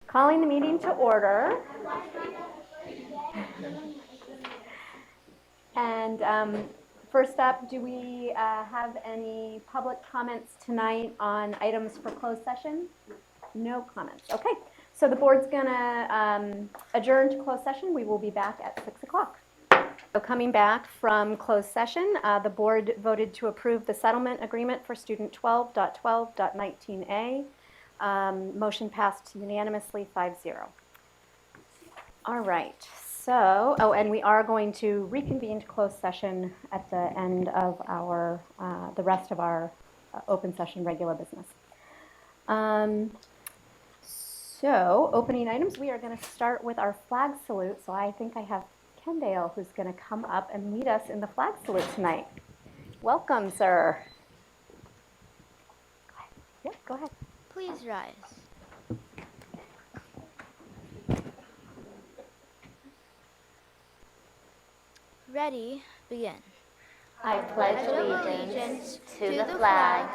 Calling the meeting to order. And first up, do we have any public comments tonight on items for closed session? No comments. Okay, so the board's going to adjourn to closed session. We will be back at 6 o'clock. So coming back from closed session, the board voted to approve the settlement agreement for student 12.12.19A. Motion passed unanimously 5-0. All right, so, and we are going to reconvene to closed session at the end of our, the rest of our open session regular business. So, opening items, we are going to start with our flag salute. So I think I have Kendale who's going to come up and lead us in the flag salute tonight. Welcome, sir. Yeah, go ahead. Please rise. Ready, begin. I pledge allegiance to the flag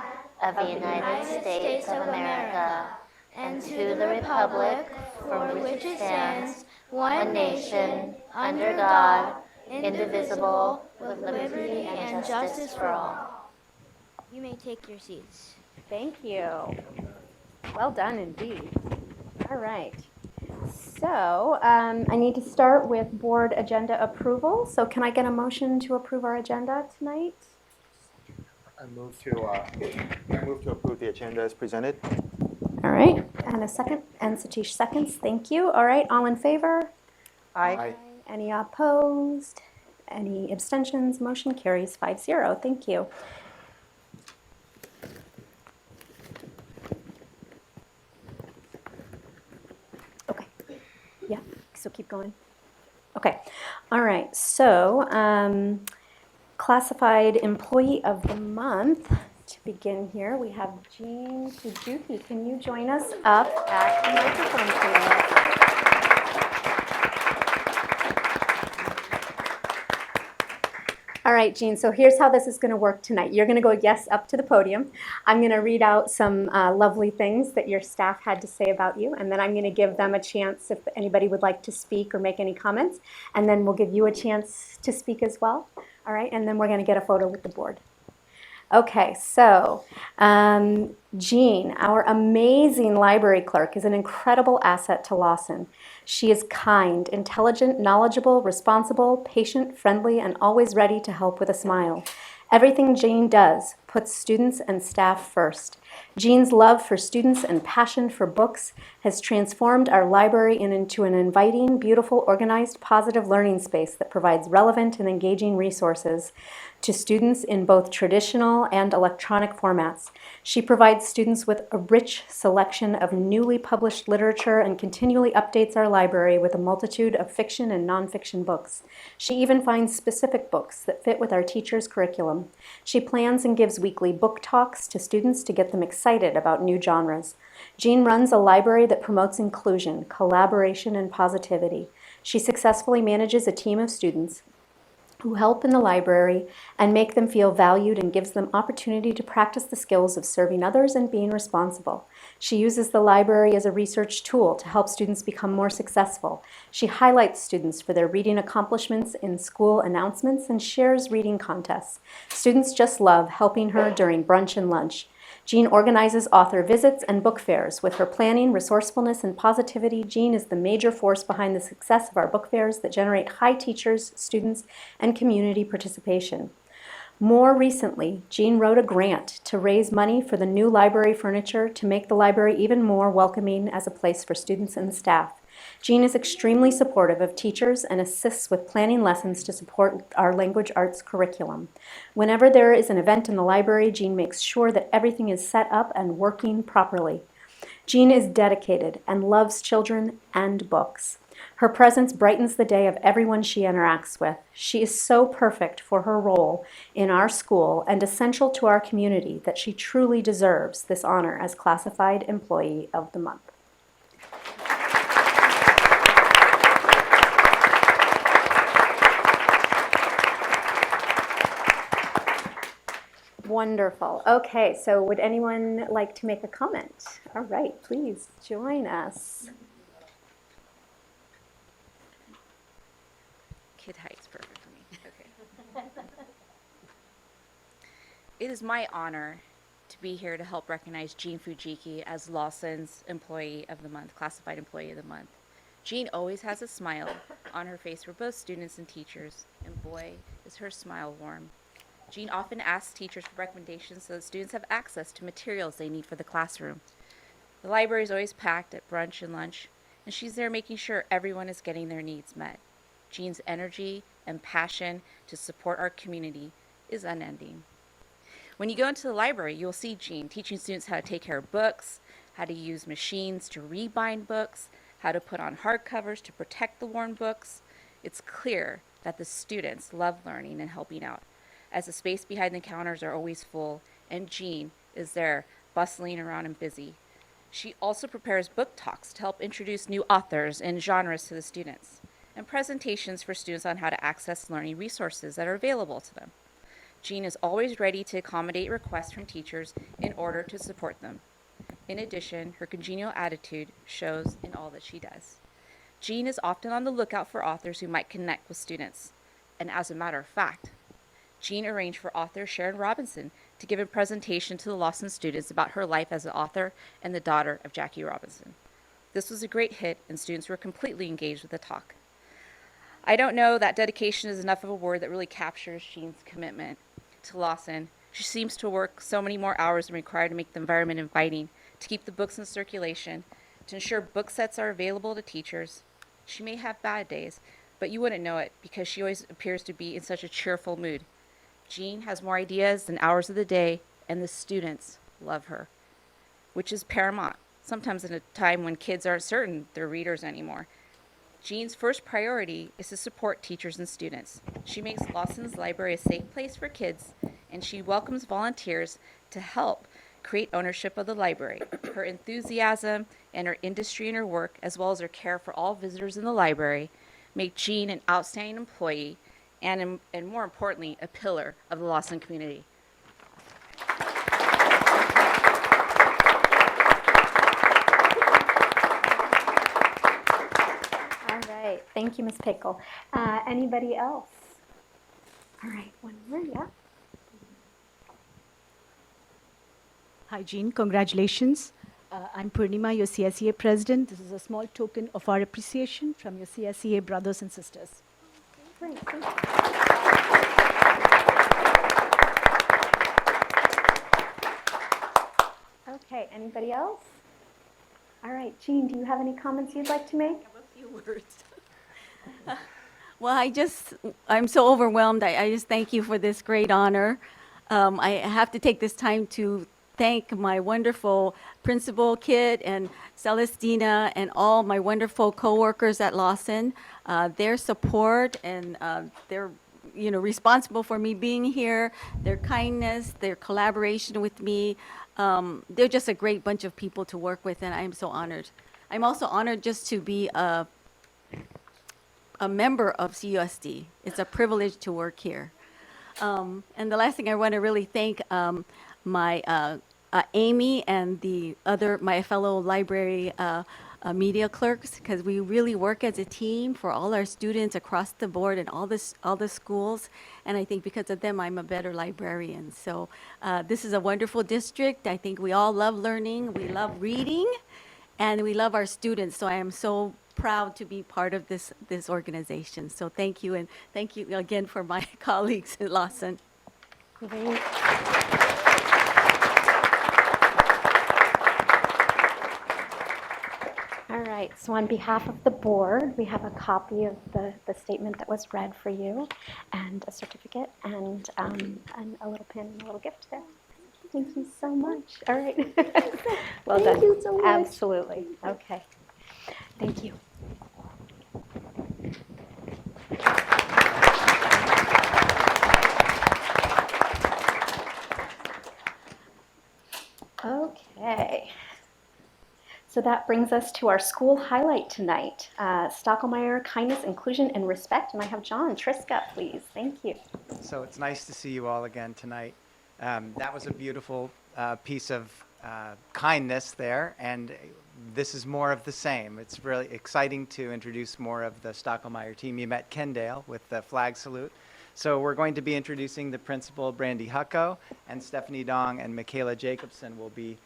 of the United States of America and to the republic for which it stands, one nation, under God, indivisible, with liberty and justice for all. You may take your seats. Thank you. Well done indeed. All right. So I need to start with board agenda approval. So can I get a motion to approve our agenda tonight? I move to approve the agenda as presented. All right. And a second. And Satish seconds. Thank you. All right. All in favor? Aye. Any opposed? Any abstentions? Motion carries 5-0. Thank you. Okay. Yeah. So keep going. Okay. All right. So classified employee of the month. To begin here, we have Jean Suzuki. Can you join us up at the microphone, please? All right, Jean, so here's how this is going to work tonight. You're going to go, yes, up to the podium. I'm going to read out some lovely things that your staff had to say about you, and then I'm going to give them a chance if anybody would like to speak or make any comments, and then we'll give you a chance to speak as well. All right, and then we're going to get a photo with the board. Okay, so Jean, our amazing library clerk, is an incredible asset to Lawson. She is kind, intelligent, knowledgeable, responsible, patient, friendly, and always ready to help with a smile. Everything Jean does puts students and staff first. Jean's love for students and passion for books has transformed our library into an inviting, beautiful, organized, positive learning space that provides relevant and engaging resources to students in both traditional and electronic formats. She provides students with a rich selection of newly published literature and continually updates our library with a multitude of fiction and nonfiction books. She even finds specific books that fit with our teachers' curriculum. She plans and gives weekly book talks to students to get them excited about new genres. Jean runs a library that promotes inclusion, collaboration, and positivity. She successfully manages a team of students who help in the library and make them feel valued and gives them opportunity to practice the skills of serving others and being responsible. She uses the library as a research tool to help students become more successful. She highlights students for their reading accomplishments in school announcements and shares reading contests. Students just love helping her during brunch and lunch. Jean organizes author visits and book fairs. With her planning, resourcefulness, and positivity, Jean is the major force behind the success of our book fairs that generate high teachers, students, and community participation. More recently, Jean wrote a grant to raise money for the new library furniture to make the library even more welcoming as a place for students and staff. Jean is extremely supportive of teachers and assists with planning lessons to support our language arts curriculum. Whenever there is an event in the library, Jean makes sure that everything is set up and working properly. Jean is dedicated and loves children and books. Her presence brightens the day of everyone she interacts with. She is so perfect for her role in our school and essential to our community that she truly deserves this honor as Classified Employee of the Month. Wonderful. Okay, so would anyone like to make a comment? All right, please join us. kid height's perfect for me. Okay. It is my honor to be here to help recognize Jean Fujiki as Lawson's Employee of the Month, Classified Employee of the Month. Jean always has a smile on her face for both students and teachers, and boy, is her smile warm. Jean often asks teachers for recommendations so that students have access to materials they need for the classroom. The library is always packed at brunch and lunch, and she's there making sure everyone is getting their needs met. Jean's energy and passion to support our community is unending. When you go into the library, you'll see Jean teaching students how to take care of books, how to use machines to rebind books, how to put on hardcovers to protect the worn books. It's clear that the students love learning and helping out, as the space behind the counters are always full, and Jean is there bustling around and busy. She also prepares book talks to help introduce new authors and genres to the students, and presentations for students on how to access learning resources that are available to them. Jean is always ready to accommodate requests from teachers in order to support them. In addition, her congenial attitude shows in all that she does. Jean is often on the lookout for authors who might connect with students. And as a matter of fact, Jean arranged for author Sharon Robinson to give a presentation to the Lawson students about her life as an author and the daughter of Jackie Robinson. This was a great hit, and students were completely engaged with the talk. I don't know that dedication is enough of a word that really captures Jean's commitment to Lawson. She seems to work so many more hours than required to make the environment inviting, to keep the books in circulation, to ensure book sets are available to teachers. She may have bad days, but you wouldn't know it because she always appears to be in such a cheerful mood. Jean has more ideas than hours of the day, and the students love her, which is paramount, sometimes in a time when kids aren't certain they're readers anymore. Jean's first priority is to support teachers and students. She makes Lawson's library a safe place for kids, and she welcomes volunteers to help create ownership of the library. Her enthusiasm and her industry in her work, as well as her care for all visitors in the library, make Jean an outstanding employee and more importantly, a pillar of the Lawson community. All right, thank you, Ms. Pickle. Anybody else? All right, one more, yeah. Hi, Jean. Congratulations. I'm Purnima, your CSEA president. This is a small token of our appreciation from your CSEA brothers and sisters. Great, thank you. Okay, anybody else? All right, Jean, do you have any comments you'd like to make? I have a few words. Well, I'm so overwhelmed. I just thank you for this great honor. I have to take this time to thank my wonderful principal, Kit, and Celestina, and all my wonderful coworkers at Lawson. Their support and they're responsible for me being here. Their kindness, their collaboration with me. They're just a great bunch of people to work with, and I am so honored. I'm also honored just to be a member of CUSD. It's a privilege to work here. And the last thing I want to really thank my Amy and my fellow library media clerks, because we really work as a team for all our students across the board and all the schools. And I think because of them, I'm a better librarian. So this is a wonderful district. I think we all love learning, we love reading, and we love our students. So I am so proud to be part of this organization. So thank you, and thank you again for my colleagues at Lawson. Great. All right, so on behalf of the board, we have a copy of the statement that was read for you, and a certificate, and a little pin and a little gift there. Thank you so much. All right. Well done. Thank you so much. Absolutely. Okay. Thank you. Okay. So that brings us to our school highlight tonight. Stockelmeyer, kindness, inclusion, and respect. And I have John Triska, please. Thank you. So it's nice to see you all again tonight. That was a beautiful piece of kindness there, and this is more of the same. It's really exciting to introduce more of the Stockelmeyer team. You met Kendale with the flag salute. So we're going to be introducing the principal, Brandy Hucko, and Stephanie Dong and Michaela Jacobson will be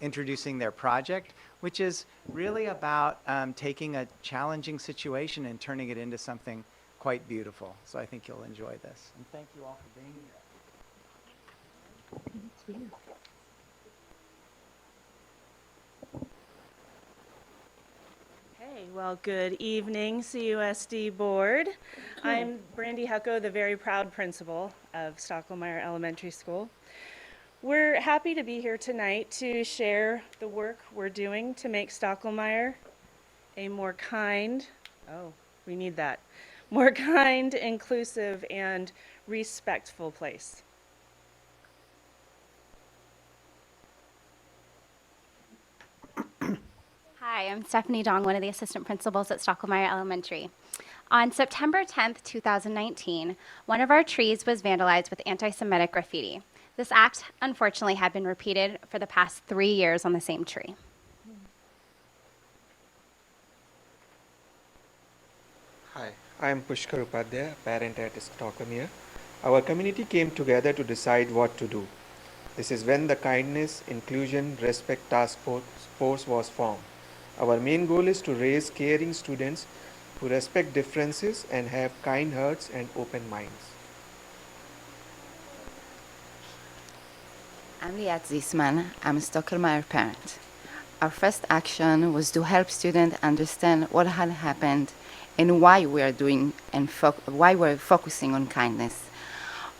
introducing their project, which is really about taking a challenging situation and turning it into something quite beautiful. So I think you'll enjoy this. And thank you all for being here. Hey, well, good evening, CUSD Board. I'm Brandy Hucko, the very proud principal of Stockelmeyer Elementary School. We're happy to be here tonight to share the work we're doing to make Stockelmeyer a more kind, we need that, more kind, inclusive, and respectful place. Hi, I'm Stephanie Dong, one of the assistant principals at Stockelmeyer Elementary. On September 10th, 2019, one of our trees was vandalized with anti-Semitic graffiti. This act, unfortunately, had been repeated for the past 3 years on the same tree. Hi, I am Pushkar Upadhyaya, parent at Stockelmeyer. Our community came together to decide what to do. This is when the Kindness, Inclusion, Respect Task Force was formed. Our main goal is to raise caring students who respect differences and have kind hearts and open minds. I'm Liat Zisman. I'm a Stockelmeyer parent. Our first action was to help students understand what had happened and why we are doing and why we're focusing on kindness.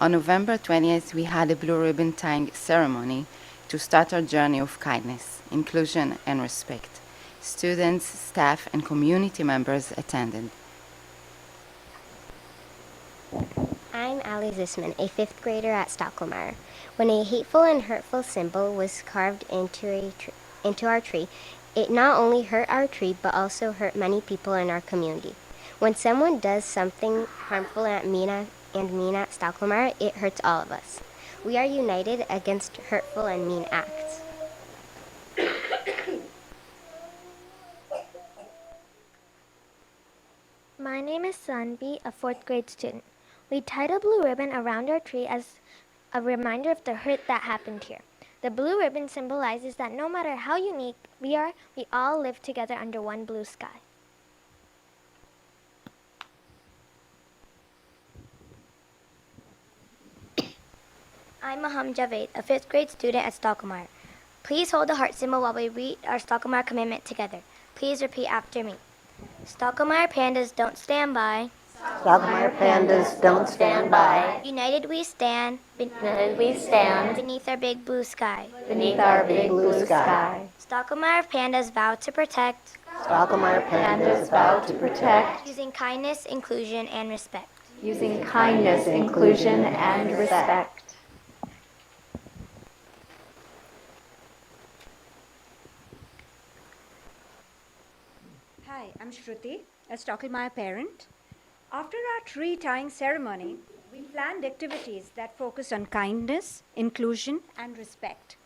On November 20th, we had a blue ribbon tying ceremony to start our journey of kindness, inclusion, and respect. Students, staff, and community members attended. I'm Ali Zisman, a 5th grader at Stockelmeyer. When a hateful and hurtful symbol was carved into our tree, it not only hurt our tree, but also hurt many people in our community. When someone does something harmful at mean at Stockelmeyer, it hurts all of us. We are united against hurtful and mean acts. My name is Sanvi, a 4th grade student. We tied a blue ribbon around our tree as a reminder of the hurt that happened here. The blue ribbon symbolizes that no matter how unique we are, we all live together under one blue sky. I'm Maham Javed, a 5th grade student at Stockelmeyer. Please hold the heart symbol while we read our Stockelmeyer commitment together. Please repeat after me. Stockelmeyer pandas don't stand by. Stockelmeyer pandas don't stand by. United we stand. United we stand. Beneath our big blue sky. Beneath our big blue sky. Stockelmeyer pandas vow to protect. Stockelmeyer pandas vow to protect. Using kindness, inclusion, and respect. Using kindness, inclusion, and respect. Hi, I'm Shruti, a Stockelmeyer parent. After our tree tying ceremony, we planned activities that focus on kindness, inclusion, and respect.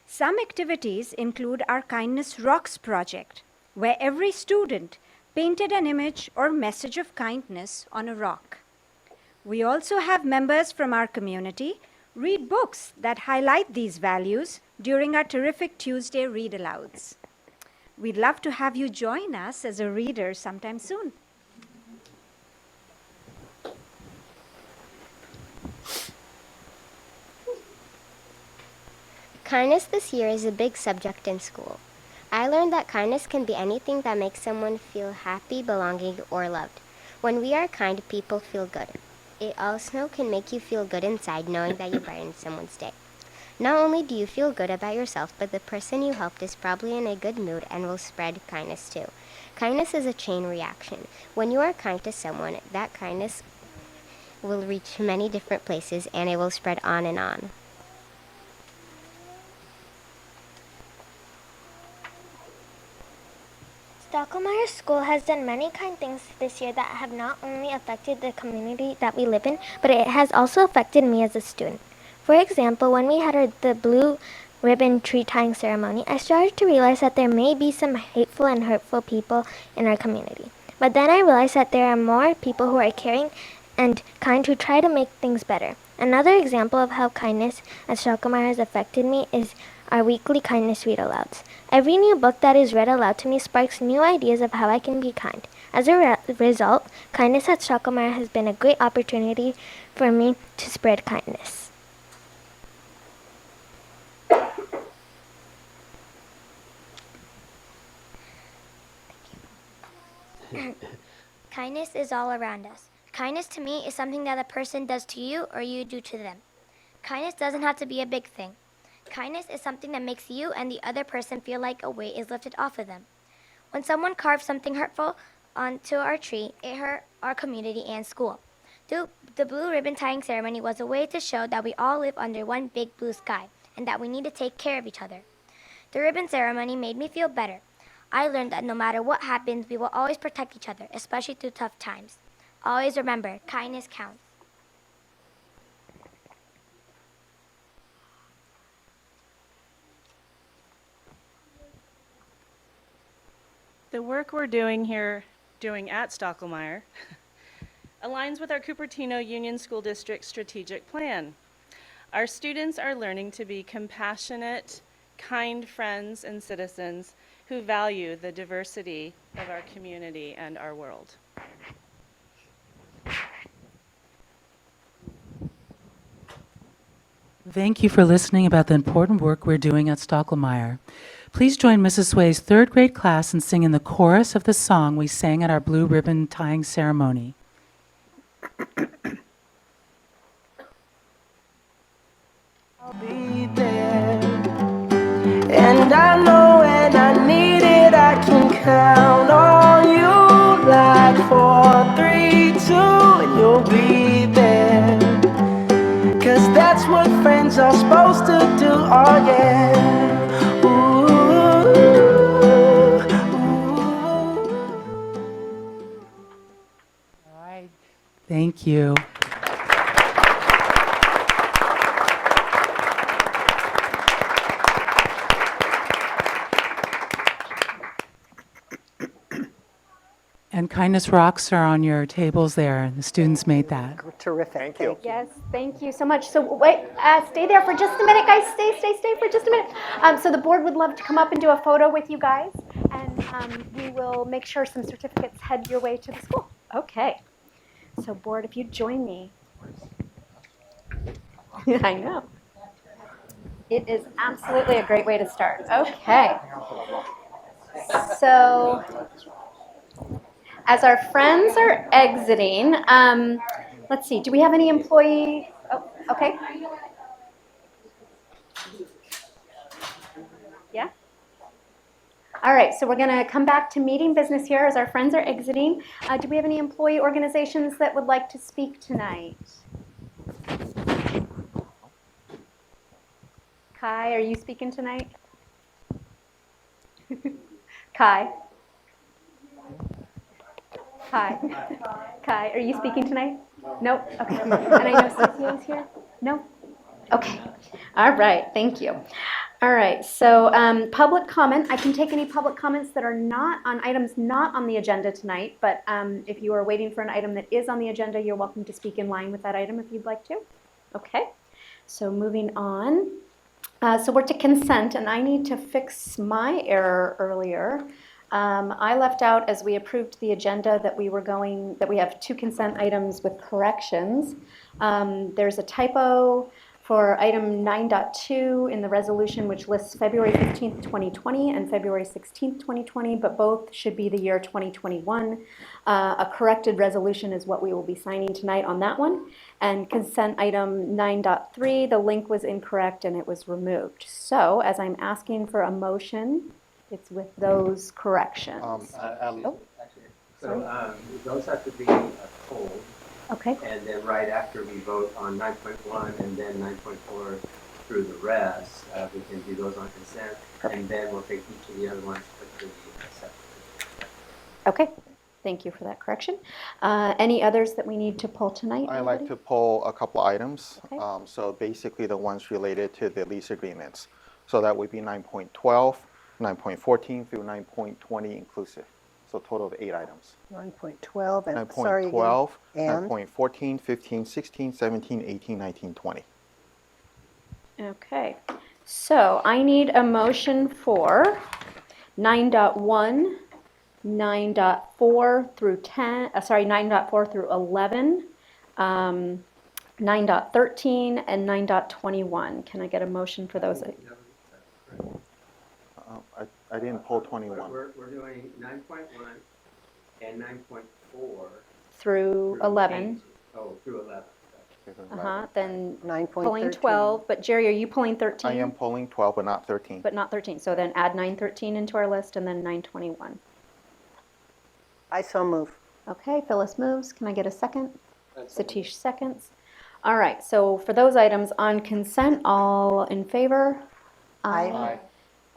Some activities include our Kindness Rocks project, where every student painted an image or message of kindness on a rock. We also have members from our community read books that highlight these values during our terrific Tuesday read-alouds. We'd love to have you join us as a reader sometime soon. Kindness this year is a big subject in school. I learned that kindness can be anything that makes someone feel happy, belonging, or loved. When we are kind, people feel good. It also can make you feel good inside knowing that you brightened someone's day. Not only do you feel good about yourself, but the person you helped is probably in a good mood and will spread kindness too. Kindness is a chain reaction. When you are kind to someone, that kindness will reach many different places and it will spread on and on. Stockelmeyer School has done many kind things this year that have not only affected the community that we live in, but it has also affected me as a student. For example, when we had the blue ribbon tree tying ceremony, I started to realize that there may be some hateful and hurtful people in our community. But then I realized that there are more people who are caring and kind who try to make things better. Another example of how kindness at Stockholm has affected me is our weekly kindness read alouds. Every new book that is read aloud to me sparks new ideas of how I can be kind. As a result, kindness at Stockholm has been a great opportunity for me to spread kindness. Kindness is all around us. Kindness to me is something that a person does to you or you do to them. Kindness doesn't have to be a big thing. Kindness is something that makes you and the other person feel like a weight is lifted off of them. When someone carved something hurtful onto our tree, it hurt our community and school. The blue ribbon tying ceremony was a way to show that we all live under one big blue sky and that we need to take care of each other. The ribbon ceremony made me feel better. I learned that no matter what happens, we will always protect each other, especially through tough times. Always remember, kindness counts. The work we're doing at Stockholm aligns with our Cupertino Union School District strategic plan. Our students are learning to be compassionate, kind friends and citizens who value the diversity of our community and our world. Thank you for listening about the important work we're doing at Stockholm. Please join Mrs. Sway's third grade class and sing in the chorus of the song we sang at our blue ribbon tying ceremony. I'll be there, and I know when I need it, I can count on you like 4, 3, 2, and you'll be there. 'Cause that's what friends are supposed to do, oh yeah. Ooh, All right. Thank you. And kindness rocks are on your tables there. The students made that. Terrific. Thank you. Yes, thank you so much. So wait, stay there for just a minute, guys. Stay for just a minute. So the board would love to come up and do a photo with you guys, and we will make sure some certificates head your way to the school. Okay. So board, if you join me. I know. It is absolutely a great way to start. Okay. So as our friends are exiting, let's see, do we have any employee? Oh, okay. Yeah? All right, so we're going to come back to meeting business here as our friends are exiting. Do we have any employee organizations that would like to speak tonight? Kai, are you speaking tonight? Kai? Kai, are you speaking tonight? Nope. Okay. And I know CCO is here? No? Okay. All right. Thank you. All right. So public comment. I can take any public comments that are not on items not on the agenda tonight, but if you are waiting for an item that is on the agenda, you're welcome to speak in line with that item if you'd like to. Okay. So moving on. So we're to consent, and I need to fix my error earlier. I left out as we approved the agenda that we have 2 consent items with corrections. There's a typo for item 9.2 in the resolution, which lists February 15th, 2020 and February 16th, 2020, but both should be the year 2021. A corrected resolution is what we will be signing tonight on that one. And consent item 9.3, the link was incorrect and it was removed. So as I'm asking for a motion, it's with those corrections. Those have to be pulled. Okay. And then right after we vote on 9.1 and then 9.4 through the rest, we can do those on consent. Perfect. And then we'll take each of the other ones quickly separately. Okay. Thank you for that correction. Any others that we need to pull tonight? I'd like to pull a couple items. Okay. So basically the ones related to the lease agreements. So that would be 9.12, 9.14 through 9.20 inclusive. So a total of 8 items. 9.12 and, sorry again. 9.12, And? 9.14, 15, 16, 17, 18, 19, 20. Okay, so I need a motion for 9.1, 9.4 through 10, 9.4 through 11, 9.13, and 9.21. Can I get a motion for those? I didn't pull 21. We're doing 9.1 and 9.4 Through 11. 8. Oh, through 11. Then 9.13. pulling 12, but Jerry, are you pulling 13? I am pulling 12, but not 13. But not 13, so then add 9.13 into our list and then 9.21. I so move. Okay, Phyllis moves. Can I get a second? Satish seconds. All right, so for those items on consent, all in favor? Aye. Aye.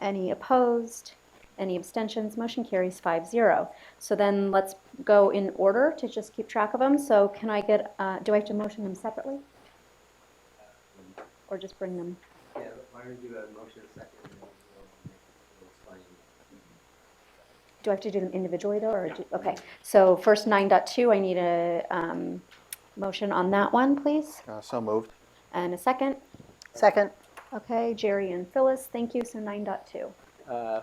Any opposed? Any abstentions? Motion carries 5-0. So then let's go in order to just keep track of them. So can I get, do I have to motion them separately? Or just bring them? Yeah, why don't you do a motion a second and then we'll explain. Do I have to do them individually though? Or okay, so first 9.2, I need a motion on that one, please. So moved. And a second? Second. Okay, Jerry and Phyllis, thank you. So 9.2.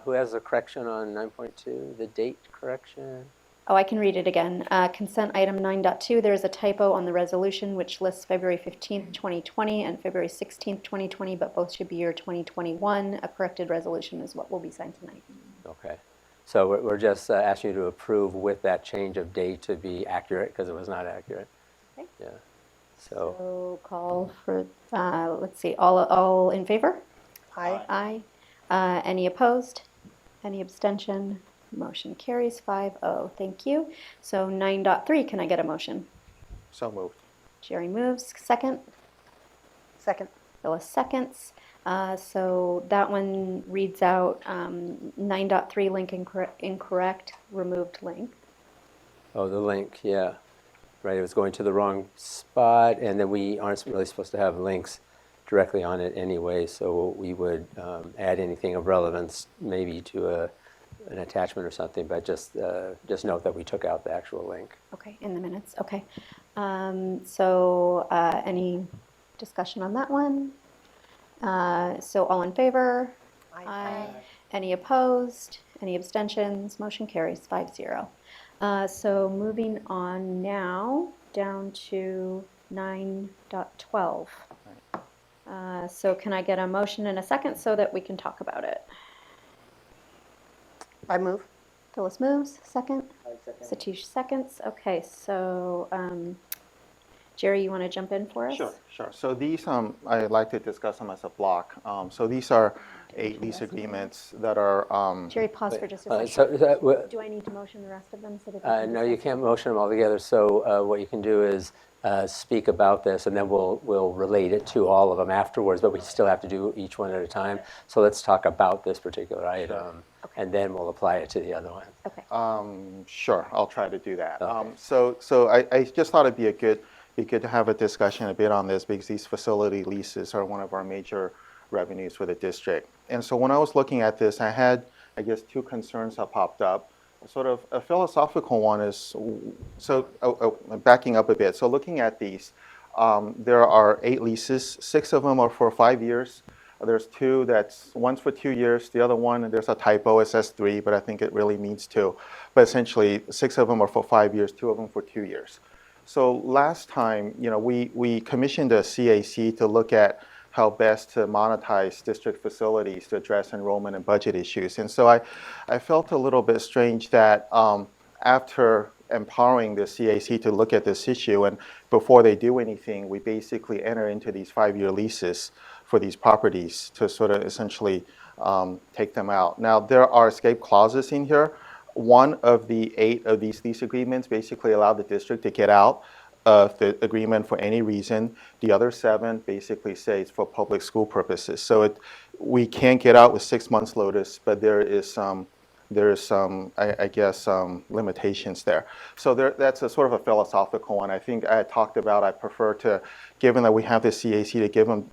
Who has a correction on 9.2, the date correction? Oh, I can read it again. Consent item 9.2, there's a typo on the resolution which lists February 15th, 2020 and February 16th, 2020, but both should be year 2021. A corrected resolution is what will be signed tonight. Okay. So we're just asking you to approve with that change of date to be accurate because it was not accurate. Okay. Yeah. So call for, let's see, all in favor? Aye. Aye. Any opposed? Any abstention? Motion carries 5-0. Thank you. So 9.3, can I get a motion? So moved. Jerry moves. Second? Second. Phyllis seconds. So that one reads out 9.3 link incorrect, removed link. Oh, the link, yeah. Right, it was going to the wrong spot, and then we aren't really supposed to have links directly on it anyway, so we would add anything of relevance maybe to an attachment or something, but just note that we took out the actual link. Okay, in the minutes. Okay. So any discussion on that one? So all in favor? Aye. Any opposed? Any abstentions? Motion carries 5-0. So moving on now down to 9.12. So can I get a motion and a second so that we can talk about it? I move. Phyllis moves. Second? I second. Satish seconds. Okay, so Jerry, you want to jump in for us? Sure. So these, I'd like to discuss them as a block. So these are 8 lease agreements that are. Jerry, pause for just a second. Do I need to motion the rest of them so that? No, you can't motion them all together. So what you can do is speak about this, and then we'll relate it to all of them afterwards. But we still have to do each one at a time. So let's talk about this particular item, and then we'll apply it to the other one. Okay. Sure, I'll try to do that. Okay. So I just thought it'd be good to have a discussion a bit on this because these facility leases are one of our major revenues for the district. And so when I was looking at this, I had, I guess, 2 concerns that popped up. Sort of a philosophical one is, so backing up a bit. So looking at these, there are 8 leases. 6 of them are for 5 years. There's 2 one's for 2 years. The other one, there's a typo, it says 3, but I think it really means 2. But essentially, 6 of them are for 5 years, 2 of them for 2 years. So last time, we commissioned a CAC to look at how best to monetize district facilities to address enrollment and budget issues. And so I felt a little bit strange that after empowering the CAC to look at this issue, and before they do anything, we basically enter into these 5-year leases for these properties to sort of essentially take them out. Now, there are escape clauses in here. 1 of the 8 of these lease agreements basically allow the district to get out of the agreement for any reason. The other 7 basically say it's for public school purposes. So we can get out with 6 months notice, but there is some, I guess, limitations there. So that's a sort of a philosophical one. I think I had talked about, I prefer to, given that we have the CAC, to give them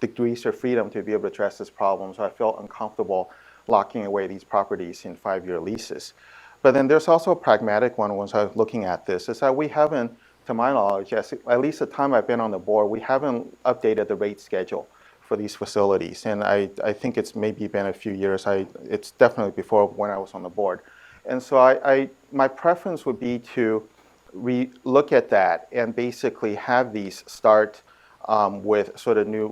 degrees of freedom to be able to address this problem. So I felt uncomfortable locking away these properties in 5-year leases. But then there's also a pragmatic one once I was looking at this, is that we haven't, to my knowledge, at least the time I've been on the board, we haven't updated the rate schedule for these facilities. And I think it's maybe been a few years. It's definitely before when I was on the board. And so my preference would be to look at that and basically have these start with sort of new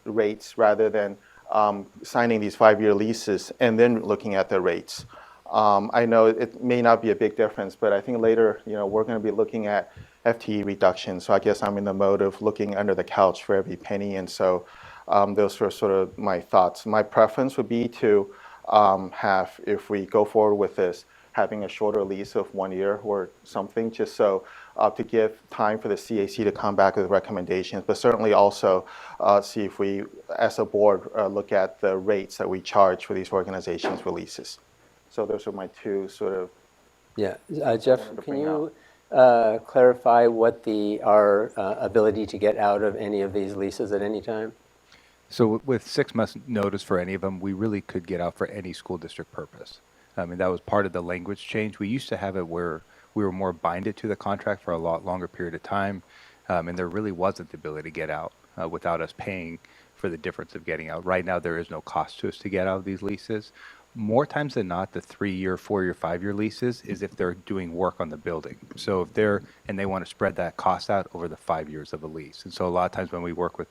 rates rather than signing these 5-year leases and then looking at the rates. I know it may not be a big difference, but I think later, we're going to be looking at FTE reduction. So I guess I'm in the mode of looking under the couch for every penny. And so those are sort of my thoughts. My preference would be to have, if we go forward with this, having a shorter lease of 1 year or something, just so to give time for the CAC to come back with recommendations, but certainly also see if we, as a board, look at the rates that we charge for these organizations for leases. So those are my two sort of. Yeah, Jeff, can you clarify what our ability to get out of any of these leases at any time? So with 6 months notice for any of them, we really could get out for any school district purpose. I mean, that was part of the language change. We used to have it where we were more binded to the contract for a lot longer period of time, and there really wasn't the ability to get out without us paying for the difference of getting out. Right now, there is no cost to us to get out of these leases. More times than not, the 3-year, 4-year, 5-year leases is if they're doing work on the building. So if they want to spread that cost out over the 5 years of a lease. And so a lot of times when we work with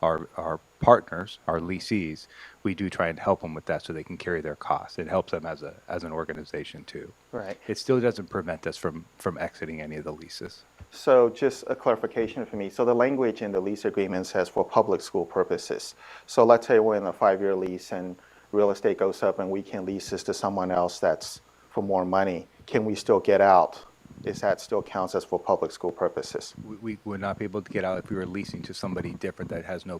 our partners, our leasees, we do try and help them with that so they can carry their costs. It helps them as an organization too. Right. It still doesn't prevent us from exiting any of the leases. So just a clarification for me. So the language in the lease agreement says for public school purposes. So let's say we're in a 5-year lease and real estate goes up and we can lease this to someone else that's for more money. Can we still get out? Is that still counts as for public school purposes? We would not be able to get out if we were leasing to somebody different that has no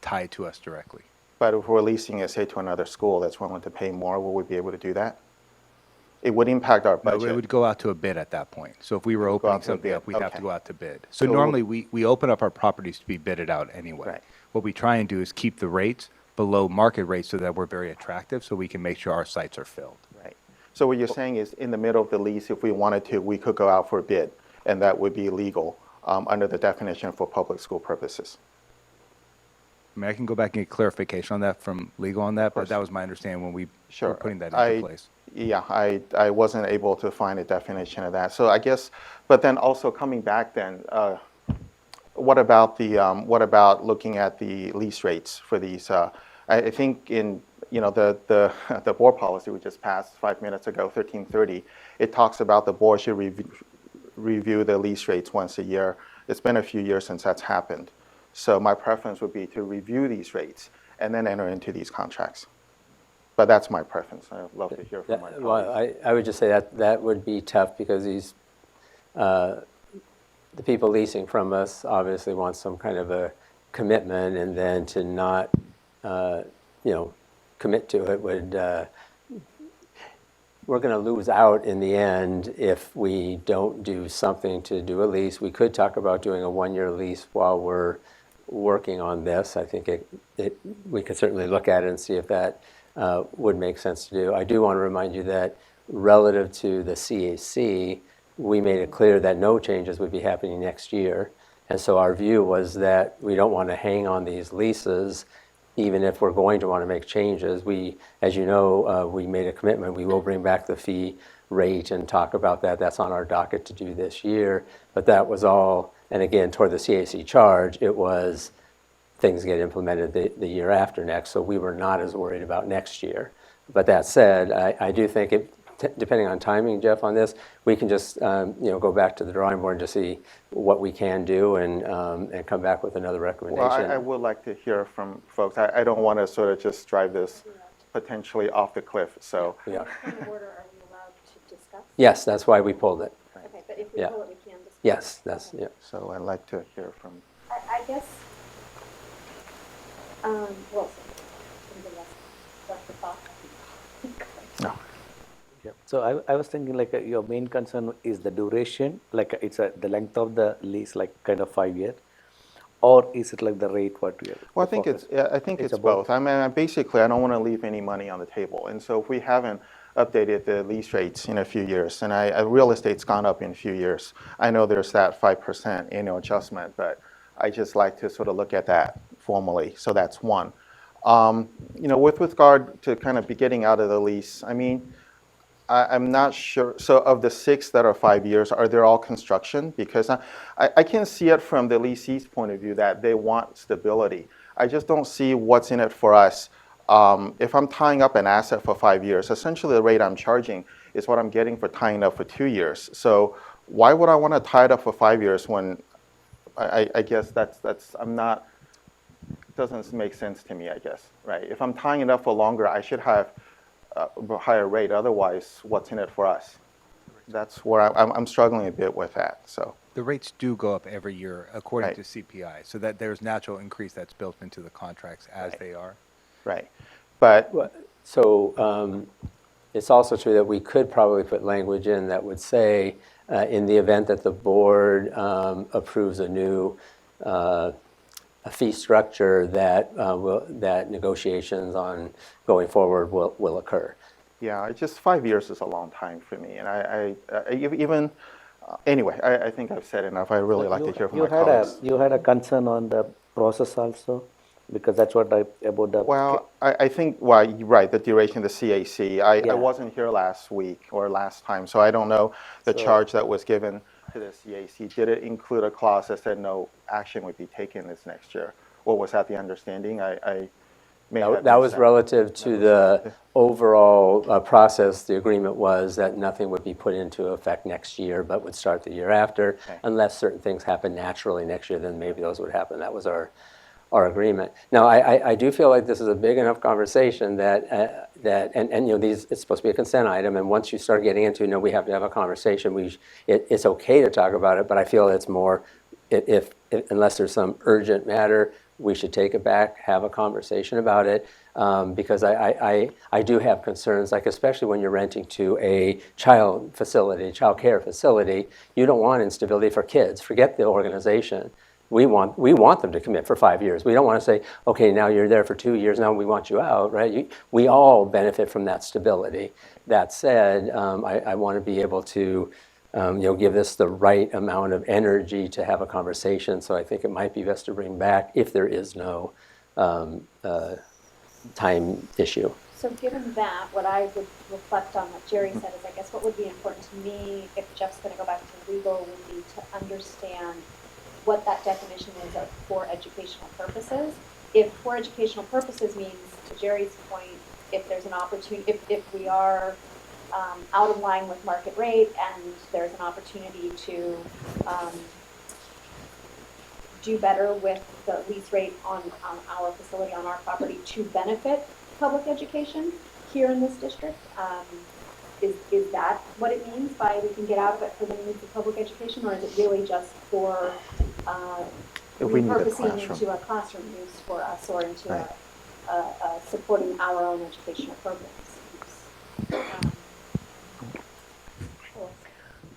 tie to us directly. But if we're leasing it, say, to another school that's willing to pay more, will we be able to do that? It would impact our budget. No, it would go out to a bid at that point. So if we were opening something up, we'd have to go out to bid. So normally we open up our properties to be bidded out anyway. Right. What we try and do is keep the rates below market rates so that we're very attractive so we can make sure our sites are filled. Right. So what you're saying is in the middle of the lease, if we wanted to, we could go out for a bid, and that would be legal under the definition for public school purposes. I mean, I can go back and get clarification on that from legal on that, but that was my understanding when we were putting that into place. Yeah, I wasn't able to find a definition of that. So I guess, but then also coming back then, what about looking at the lease rates for these? I think in the board policy we just passed 5 minutes ago, 1330, it talks about the board should review the lease rates once a year. It's been a few years since that's happened. So my preference would be to review these rates and then enter into these contracts. But that's my preference. I'd love to hear from my colleagues. Well, I would just say that would be tough because the people leasing from us obviously want some kind of a commitment, and then to not commit to it would we're going to lose out in the end if we don't do something to do a lease. We could talk about doing a 1-year lease while we're working on this. I think we could certainly look at it and see if that would make sense to do. I do want to remind you that relative to the CAC, we made it clear that no changes would be happening next year. And so our view was that we don't want to hang on these leases even if we're going to want to make changes. As you know, we made a commitment. We will bring back the fee rate and talk about that. That's on our docket to do this year. But that was all, and again, toward the CAC charge, it was things get implemented the year after next, so we were not as worried about next year. But that said, I do think depending on timing, Jeff, on this, we can just go back to the drawing board to see what we can do and come back with another recommendation. Well, I would like to hear from folks. I don't want to sort of just drive this potentially off the cliff. So. Yeah. Point of order, are we allowed to discuss? Yes, that's why we pulled it. Okay, but if we pull it, we can discuss. Yes, that's yeah. So I'd like to hear from. I guess. Wilson. What's the thought? No. Yeah. So I was thinking like your main concern is the duration, like it's the length of the lease, like kind of 5 years, or is it like the rate what we are? Well, the focus? I think it's both. I mean, basically, I don't want to leave any money on the table. And so if we haven't updated the lease rates in a few years, and real estate's gone up in a few years, I know there's that 5% annual adjustment, but I just like to sort of look at that formally. So that's one. With regard to kind of be getting out of the lease, I mean, I'm not sure. So of the 6 that are 5 years, are they all construction? Because I can see it from the lessee's point of view that they want stability. I just don't see what's in it for us. If I'm tying up an asset for 5 years, essentially the rate I'm charging is what I'm getting for tying up for 2 years. So why would I want to tie it up for 5 years when I guess I'm not, doesn't make sense to me, I guess, right? If I'm tying it up for longer, I should have a higher rate. Otherwise, what's in it for us? That's where I'm struggling a bit with that. So the rates do go up every year according Right. to CPI, so that there's natural increase that's built into the contracts as they are. Right, but So it's also true that we could probably put language in that would say, in the event that the board approves a new a fee structure, that that negotiations on going forward will occur. yeah, just 5 years is a long time for me, and I even anyway, I think I've said enough. I really like to hear from my colleagues. You had a concern on the process also, because that's what about the. Well, I think, well, you're right, the duration of the CAC. I Yeah. wasn't here last week or last time, so I don't know the So- charge that was given to the CAC. Did it include a clause that said no action would be taken this next year? Or was that the understanding? I may have That missed was relative to the overall process. The agreement was that nothing would be put into effect next year, but would start the year after, unless certain things happen naturally next year, then maybe those would happen. That was our agreement. Now, I do feel like this is a big enough conversation that it's supposed to be a consent item, and once you start getting into, we have to have a conversation. It's okay to talk about it, but I feel it's more, if unless there's some urgent matter, we should take it back, have a conversation about it, because I do have concerns, like especially when you're renting to a child care facility, you don't want instability for kids. Forget the organization. We want them to commit for 5 years. We don't want to say, okay, now you're there for 2 years, now we want you out, right? We all benefit from that stability. That said, I want to be able to give this the right amount of energy to have a conversation. So I think it might be best to bring back if there is no time issue. So given that, what I would reflect on what Jerry said is, I guess what would be important to me, if Jeff's going to go back to legal, would be to understand what that definition is for educational purposes. If for educational purposes means, to Jerry's point, if there's an opportunity, if we are out of line with market rate and there's an opportunity to do better with the lease rate on our facility, on our property, to benefit public education here in this district, is that what it means by we can get out of it for the needs of public education, or is it really just for If we need a repurposing classroom. into a classroom use for us, or into supporting our own educational programs?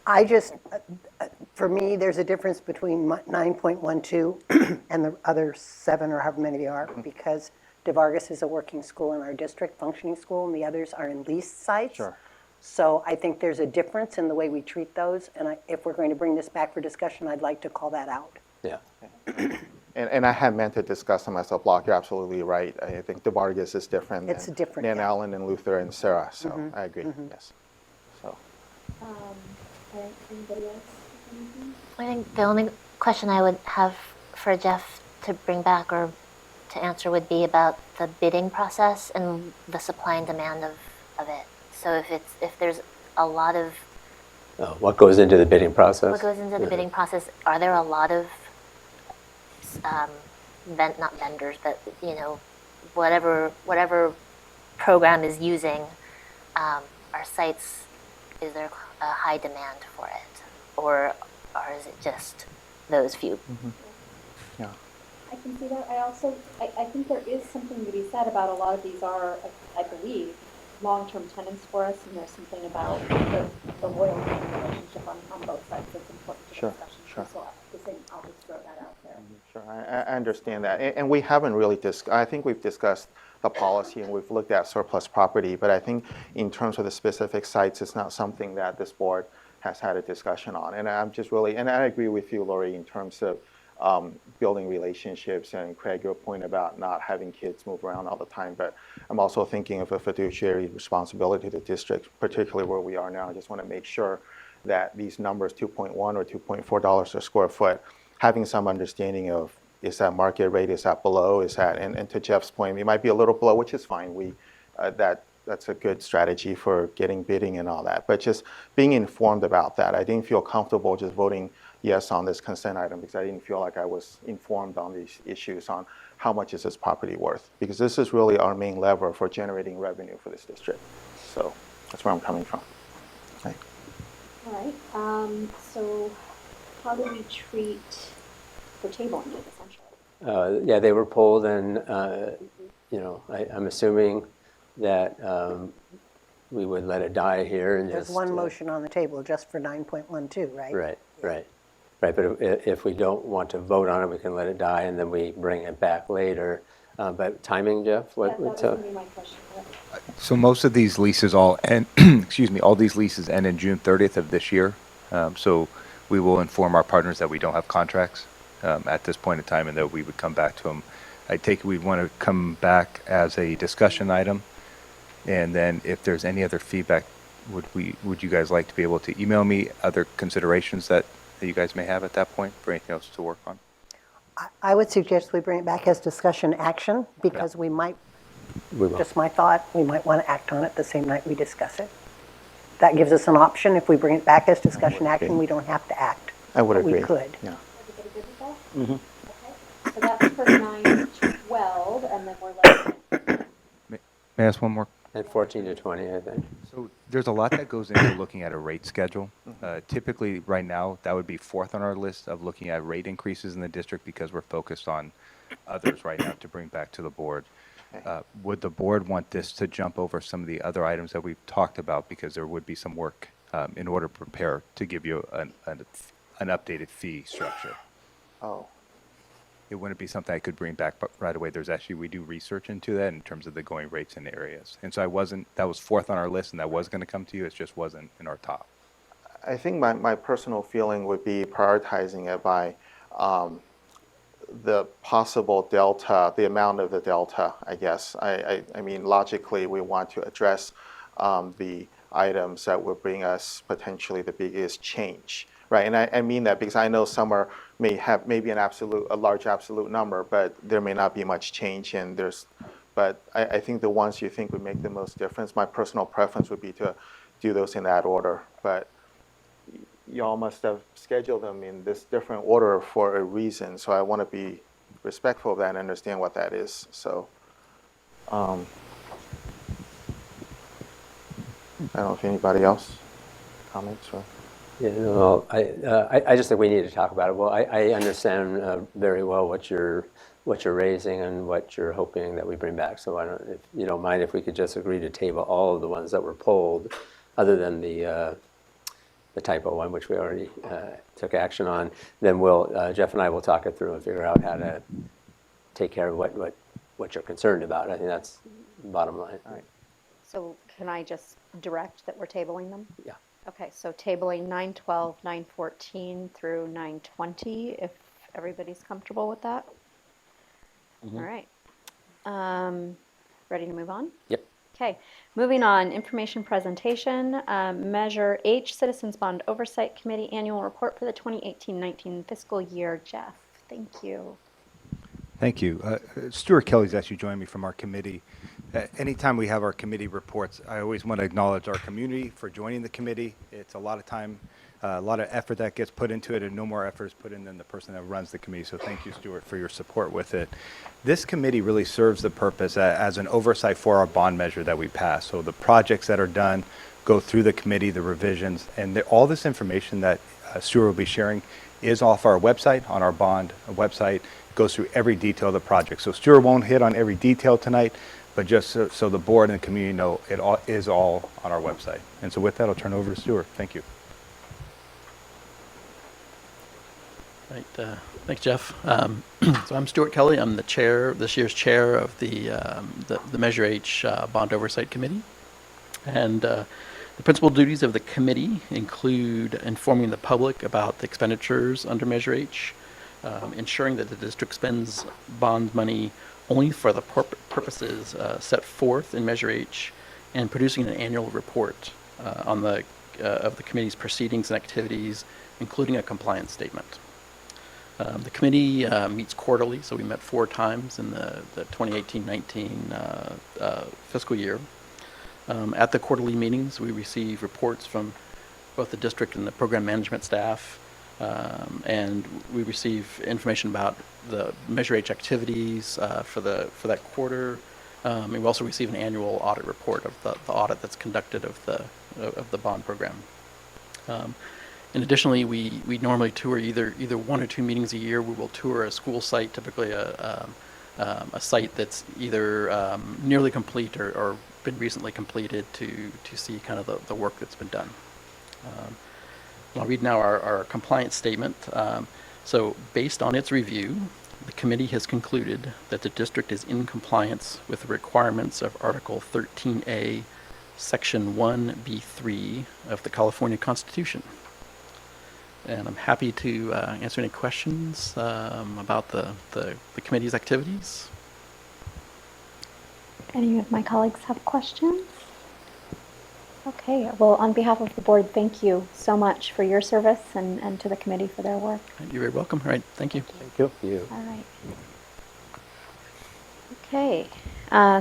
I just, for me, there's a difference between 9.12 and the other 7 or however many they are, because DeVargas is a working school in our district, functioning school, and the others are in leased sites. Sure. So I think there's a difference in the way we treat those, and if we're going to bring this back for discussion, I'd like to call that out. Yeah. And I had meant to discuss them as a block. You're absolutely right. I think DeVargas is different It's than different, Nan yeah. Allen and Luther and Sarah. So Mhm. I agree. Mhm. Yes. So Anybody else? Anything? I think the only question I would have for Jeff to bring back or to answer would be about the bidding process and the supply and demand of it. So if there's a lot of What goes into the bidding process? what goes into the bidding process, are there a lot of not vendors, but whatever program is using our sites, is there a high demand for it, or is it just those few? Yeah. I can see that. I think there is something to be said about a lot of these are, I believe, long-term tenants for us, and there's something about the loyalty relationship on both sides that's important to the Sure, discussion. sure. So I'll just throw that out there. Sure. understand that. And we haven't really I think we've discussed the policy and we've looked at surplus property, but I think in terms of the specific sites, it's not something that this board has had a discussion on. And I'm just really, and I agree with you, Lori, in terms of building relationships, and Craig, your point about not having kids move around all the time. But I'm also thinking of a fiduciary responsibility to the district, particularly where we are now. I just want to make sure that these numbers, 2.1 or $2.4 a square foot, having some understanding of, is that market rate, is that below, is that, and to Jeff's point, it might be a little below, which is fine. That's a good strategy for getting bidding and all that. But just being informed about that, I didn't feel comfortable just voting yes on this consent item because I didn't feel like I was informed on these issues on how much is this property worth, because this is really our main lever for generating revenue for this district. So that's where I'm coming from. Okay. All right. So how do we treat for tabling it, essentially? Yeah, they were pulled, and I'm assuming that we would let it die here and There's just one motion on the table just for 9.12, right? Right. But if we don't want to vote on it, we can let it die, and then we bring it back later. But timing, Jeff? That was going to be my question. So most of these leases all end, all these leases end in June 30th of this year. So we will inform our partners that we don't have contracts at this point in time, and that we would come back to them. I take it we'd want to come back as a discussion item, and then if there's any other feedback, would you guys like to be able to email me other considerations that you guys may have at that point for anything else to work on? I would suggest we bring it back as discussion action because we might, just my thought, we might want to act on it the same night we discuss it. That gives us an option. If we bring it back as discussion action, we don't have to act. I would agree. We could. Yeah. Everybody good with that? Mm-hmm. Okay. So that's for 9-12, and then we're looking May I ask one more? And 14 to 20, I think. So there's a lot that goes into looking at a rate schedule. Typically, right now, that would be fourth on our list of looking at rate increases in the district because we're focused on others right now to bring back to the board. Would the board want this to jump over some of the other items that we've talked about, because there would be some work in order to prepare to give you an updated fee structure? Oh. It wouldn't be something I could bring back right away. We do research into that in terms of the going rates in the areas. And so that was fourth on our list, and that was going to come to you. It just wasn't in our top. I think my personal feeling would be prioritizing it by the possible delta, the amount of the delta, I guess. I mean, logically, we want to address the items that would bring us potentially the biggest change, right? And I mean that because I know some may have maybe a large absolute number, but there may not be much change, but I think the ones you think would make the most difference, my personal preference would be to do those in that order. But y'all must have scheduled them in this different order for a reason, so I want to be respectful of that and understand what that is. So I don't know if anybody else comments or. Yeah, no, I just think we need to talk about it. Well, I understand very well what you're raising and what you're hoping that we bring back. So if you don't mind, if we could just agree to table all of the ones that were pulled, other than the typo one, which we already took action on, then Jeff and I will talk it through and figure out how to take care of what you're concerned about. I think that's the bottom line. All right. So can I just direct that we're tabling them? Yeah. Okay, so tabling 9-12, 9-14 through 9-20, if everybody's comfortable with that. Mm-hmm. All right. Ready to move on? Yep. Okay, moving on, information presentation, Measure H, Citizens Bond Oversight Committee Annual Report for the 2018-19 fiscal year. Jeff, thank you. Thank you. Stuart Kelly's actually joined me from our committee. Anytime we have our committee reports, I always want to acknowledge our community for joining the committee. It's a lot of time, a lot of effort that gets put into it, and no more effort is put in than the person that runs the committee. So thank you, Stuart, for your support with it. This committee really serves the purpose as an oversight for our bond measure that we pass. So the projects that are done go through the committee, the revisions, and all this information that Stuart will be sharing is off our website, on our bond website. Goes through every detail of the project. So Stuart won't hit on every detail tonight, but just so the board and the community know, it all is all on our website. And so with that, I'll turn it over to Stuart. Thank you. Right. Thanks, Jeff. So I'm Stuart Kelly. I'm the chair, this year's chair of the Measure H Bond Oversight Committee. And the principal duties of the committee include informing the public about the expenditures under Measure H, ensuring that the district spends bond money only for the purposes set forth in Measure H, and producing an annual report on of the committee's proceedings and activities, including a compliance statement. The committee meets quarterly, so we met 4 times in the 2018-19 fiscal year. At the quarterly meetings, we receive reports from both the district and the program management staff, and we receive information about the Measure H activities for that quarter. And we also receive an annual audit report of the audit that's conducted of the bond program. And additionally, we normally tour either 1 or 2 meetings a year. We will tour a school site, typically a site that's either nearly complete or been recently completed, to see kind of the work that's been done. I'll read now our compliance statement. So based on its review, the committee has concluded that the district is in compliance with the requirements of Article 13A, Section 1B3 of the California Constitution. And I'm happy to answer any questions about the committee's activities. Any of my colleagues have questions? Okay, well, on behalf of the board, thank you so much for your service and to the committee for their work. You're very welcome. All right, thank you. Thank you. All right. Okay,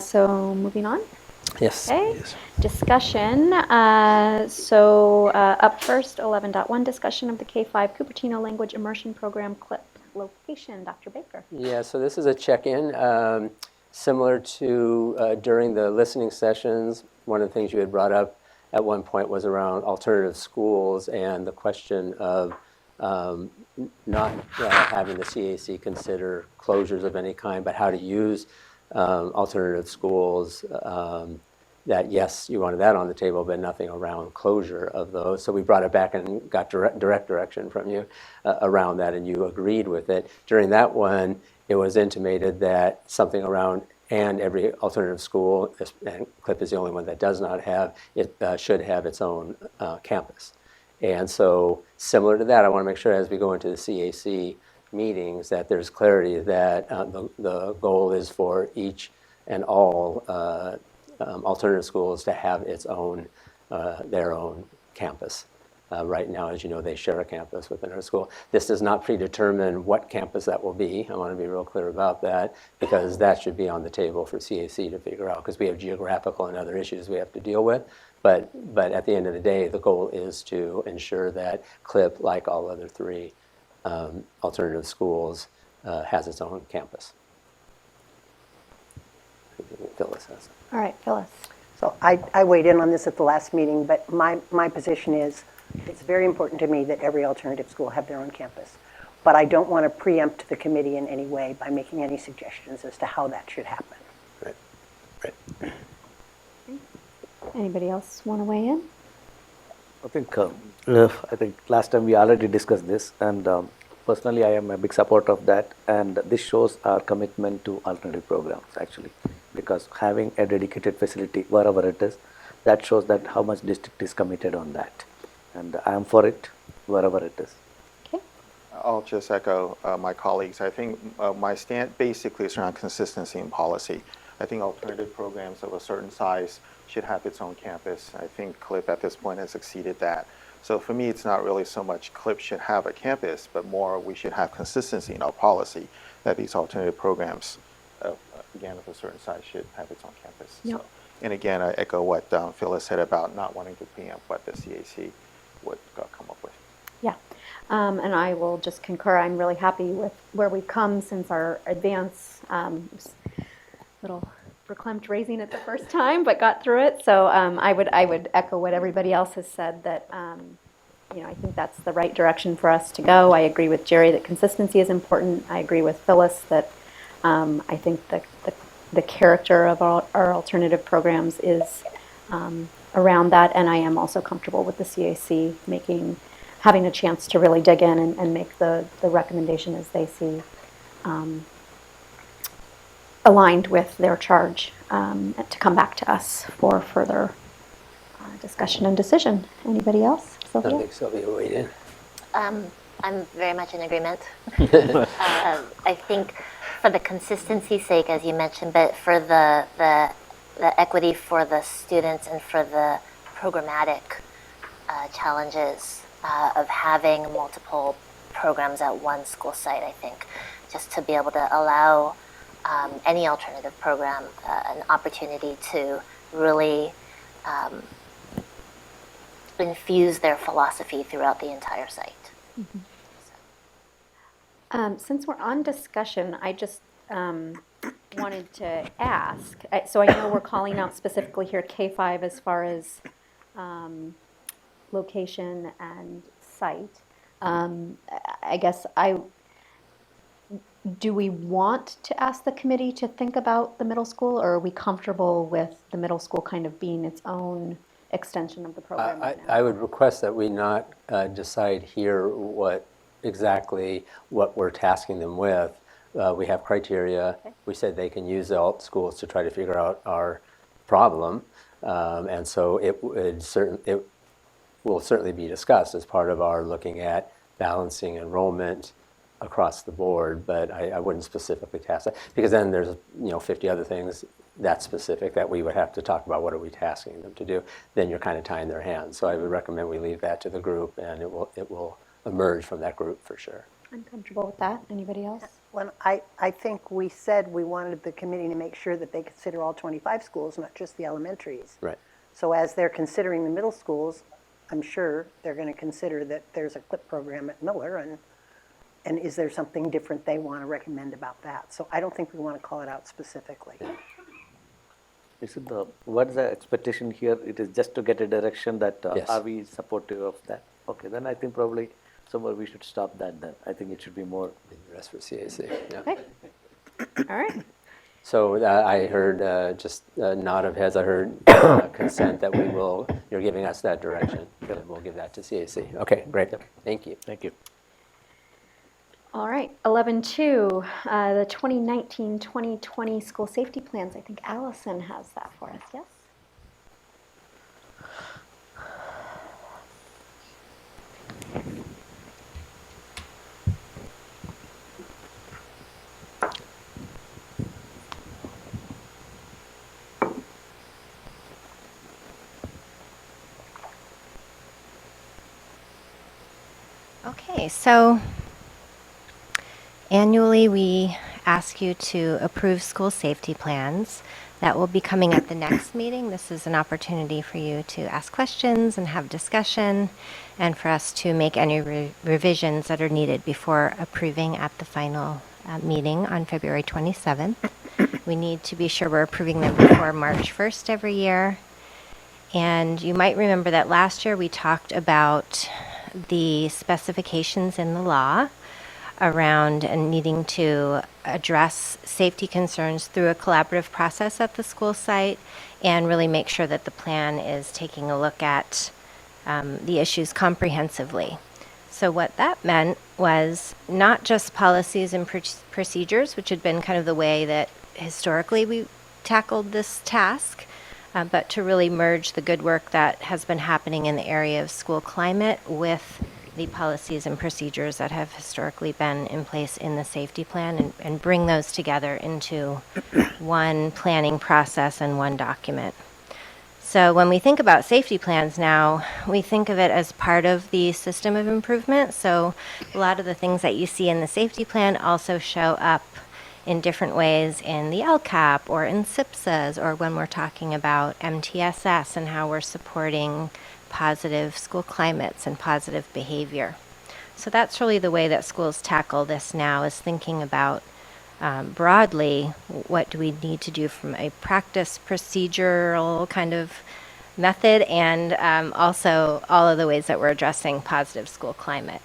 so moving on. Yes. Okay, Yes. discussion. Up first, 11.1, discussion of the K-5 Cupertino Language Immersion Program CLIP location. Dr. Baker. Yeah, so this is a check-in. Similar to during the listening sessions, one of the things you had brought up at one point was around alternative schools and the question of not having the CAC consider closures of any kind, but how to use alternative schools. That, yes, you wanted that on the table, but nothing around closure of those. So we brought it back and got direct direction from you around that, and you agreed with it. During that one, it was intimated that something around, and every alternative school, and CLIP is the only one that does not have, it should have its own campus. And so similar to that, I want to make sure as we go into the CAC meetings that there's clarity that the goal is for each and all alternative schools to have its own, their own campus. Right now, as you know, they share a campus within our school. This does not predetermine what campus that will be. I want to be real clear about that, because that should be on the table for CAC to figure out, because we have geographical and other issues we have to deal with. But at the end of the day, the goal is to ensure that CLIP, like all other 3 alternative schools, has its own campus. Phyllis has it. All right, Phyllis. So I weighed in on this at the last meeting, but my position is it's very important to me that every alternative school have their own campus. But I don't want to preempt the committee in any way by making any suggestions as to how that should happen. Right. Anybody else want to weigh in? I think last time we already discussed this, and personally I am a big supporter of that, and this shows our commitment to alternative programs actually, because having a dedicated facility wherever it is, that shows that how much district is committed on that, and I am for it wherever it is. Okay. I'll just echo my colleagues. I think my stand basically is around consistency in policy. I think alternative programs of a certain size should have its own campus. I think CLIP at this point has exceeded that. So for me, it's not really so much CLIP should have a campus, but more we should have consistency in our policy that these alternative programs, again, of a certain size, should have its own campus. Yep. So, and again, I echo what Phyllis said about not wanting to preempt what the CAC would come up with. Yeah, and I will just concur. I'm really happy with where we've come since our advance. Little verklempt raising it the first time, but got through it. So I would echo what everybody else has said, that I think that's the right direction for us to go. I agree with Jerry that consistency is important. I agree with Phyllis that I think the character of our alternative programs is around that, and I am also comfortable with the CAC making having a chance to really dig in and make the recommendation as they see aligned with their charge, to come back to us for further discussion and decision. Anybody else? I Sylvia? think Sylvia weighed in. I'm very much in agreement. I think for the consistency's sake, as you mentioned, but for the equity for the students and for the programmatic challenges of having multiple programs at one school site, I think, just to be able to allow any alternative program an opportunity to really infuse their philosophy throughout the entire site. Since we're on discussion, I just wanted to ask, so I know we're calling out specifically here K-5 as far as location and site. I guess do we want to ask the committee to think about the middle school, or are we comfortable with the middle school kind of being its own extension of the program right now? I would request that we not decide here exactly what we're tasking them with. We have criteria. Okay. We said they can use the alt schools to try to figure out our problem, and so it will certainly be discussed as part of our looking at balancing enrollment across the board, but I wouldn't specifically task that, because then there's 50 other things that specific that we would have to talk about. What are we tasking them to do? Then you're kind of tying their hands. So I would recommend we leave that to the group, and it will emerge from that group for sure. I'm comfortable with that. Anybody else? Well, I think we said we wanted the committee to make sure that they consider all 25 schools, not just the elementaries. Right. So as they're considering the middle schools, I'm sure they're going to consider that there's a CLIP program at Miller, and is there something different they want to recommend about that? So I don't think we want to call it out specifically. What's the expectation here? It is just to get a direction that Yes. are we supportive of that? Okay, then I think probably somewhere we should stop that then. I think it should be more. The rest for CAC. Yeah. Okay. All right. So I heard just a nod of heads. I heard consent that you're giving us that direction, and we'll give that to CAC. Okay, great. Thank you. Thank you. All right, 11.2, the 2019-2020 school safety plans. I think Allison has that for us, yes? Okay, so annually we ask you to approve school safety plans. That will be coming at the next meeting. This is an opportunity for you to ask questions and have discussion, and for us to make any revisions that are needed before approving at the final meeting on February 27th. We need to be sure we're approving them before March 1st every year. And you might remember that last year we talked about the specifications in the law around and needing to address safety concerns through a collaborative process at the school site, and really make sure that the plan is taking a look at the issues comprehensively. So what that meant was not just policies and procedures, which had been kind of the way that historically we tackled this task, but to really merge the good work that has been happening in the area of school climate with the policies and procedures that have historically been in place in the safety plan, and bring those together into one planning process and one document. So when we think about safety plans now, we think of it as part of the system of improvement. So a lot of the things that you see in the safety plan also show up in different ways in the LCAP or in SIPSAs, or when we're talking about MTSS and how we're supporting positive school climates and positive behavior. So that's really the way that schools tackle this now, is thinking about broadly, what do we need to do from a practice procedural kind of method, and also all of the ways that we're addressing positive school climate.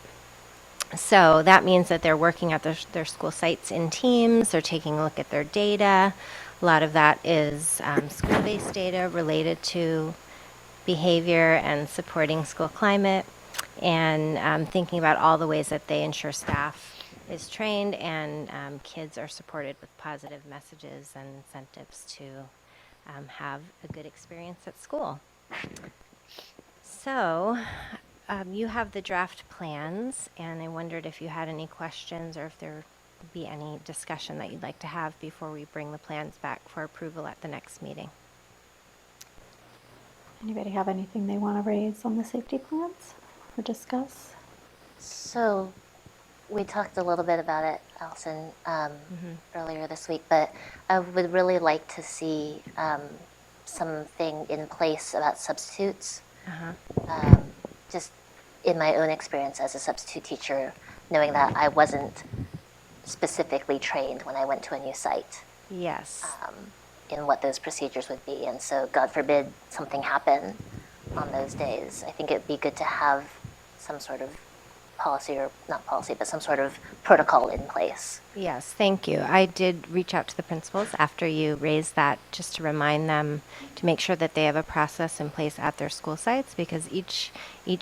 So that means that they're working at their school sites in teams, they're taking a look at their data. A lot of that is school-based data related to behavior and supporting school climate. and thinking about all the ways that they ensure staff is trained and kids are supported with positive messages and incentives to have a good experience at school. So you have the draft plans, and I wondered if you had any questions or if there would be any discussion that you'd like to have before we bring the plans back for approval at the next meeting. Anybody have anything they want to raise on the safety plans or discuss? So we talked a little bit about it, Allison, earlier this week, but I would really like to see something in place about substitutes. Just in my own experience as a substitute teacher, knowing that I wasn't specifically trained when I went to a new site. Yes. In what those procedures would be. And so, God forbid something happen on those days. I think it'd be good to have some sort of policy, or not policy, but some sort of protocol in place. Yes, thank you. I did reach out to the principals after you raised that, just to remind them to make sure that they have a process in place at their school sites, because each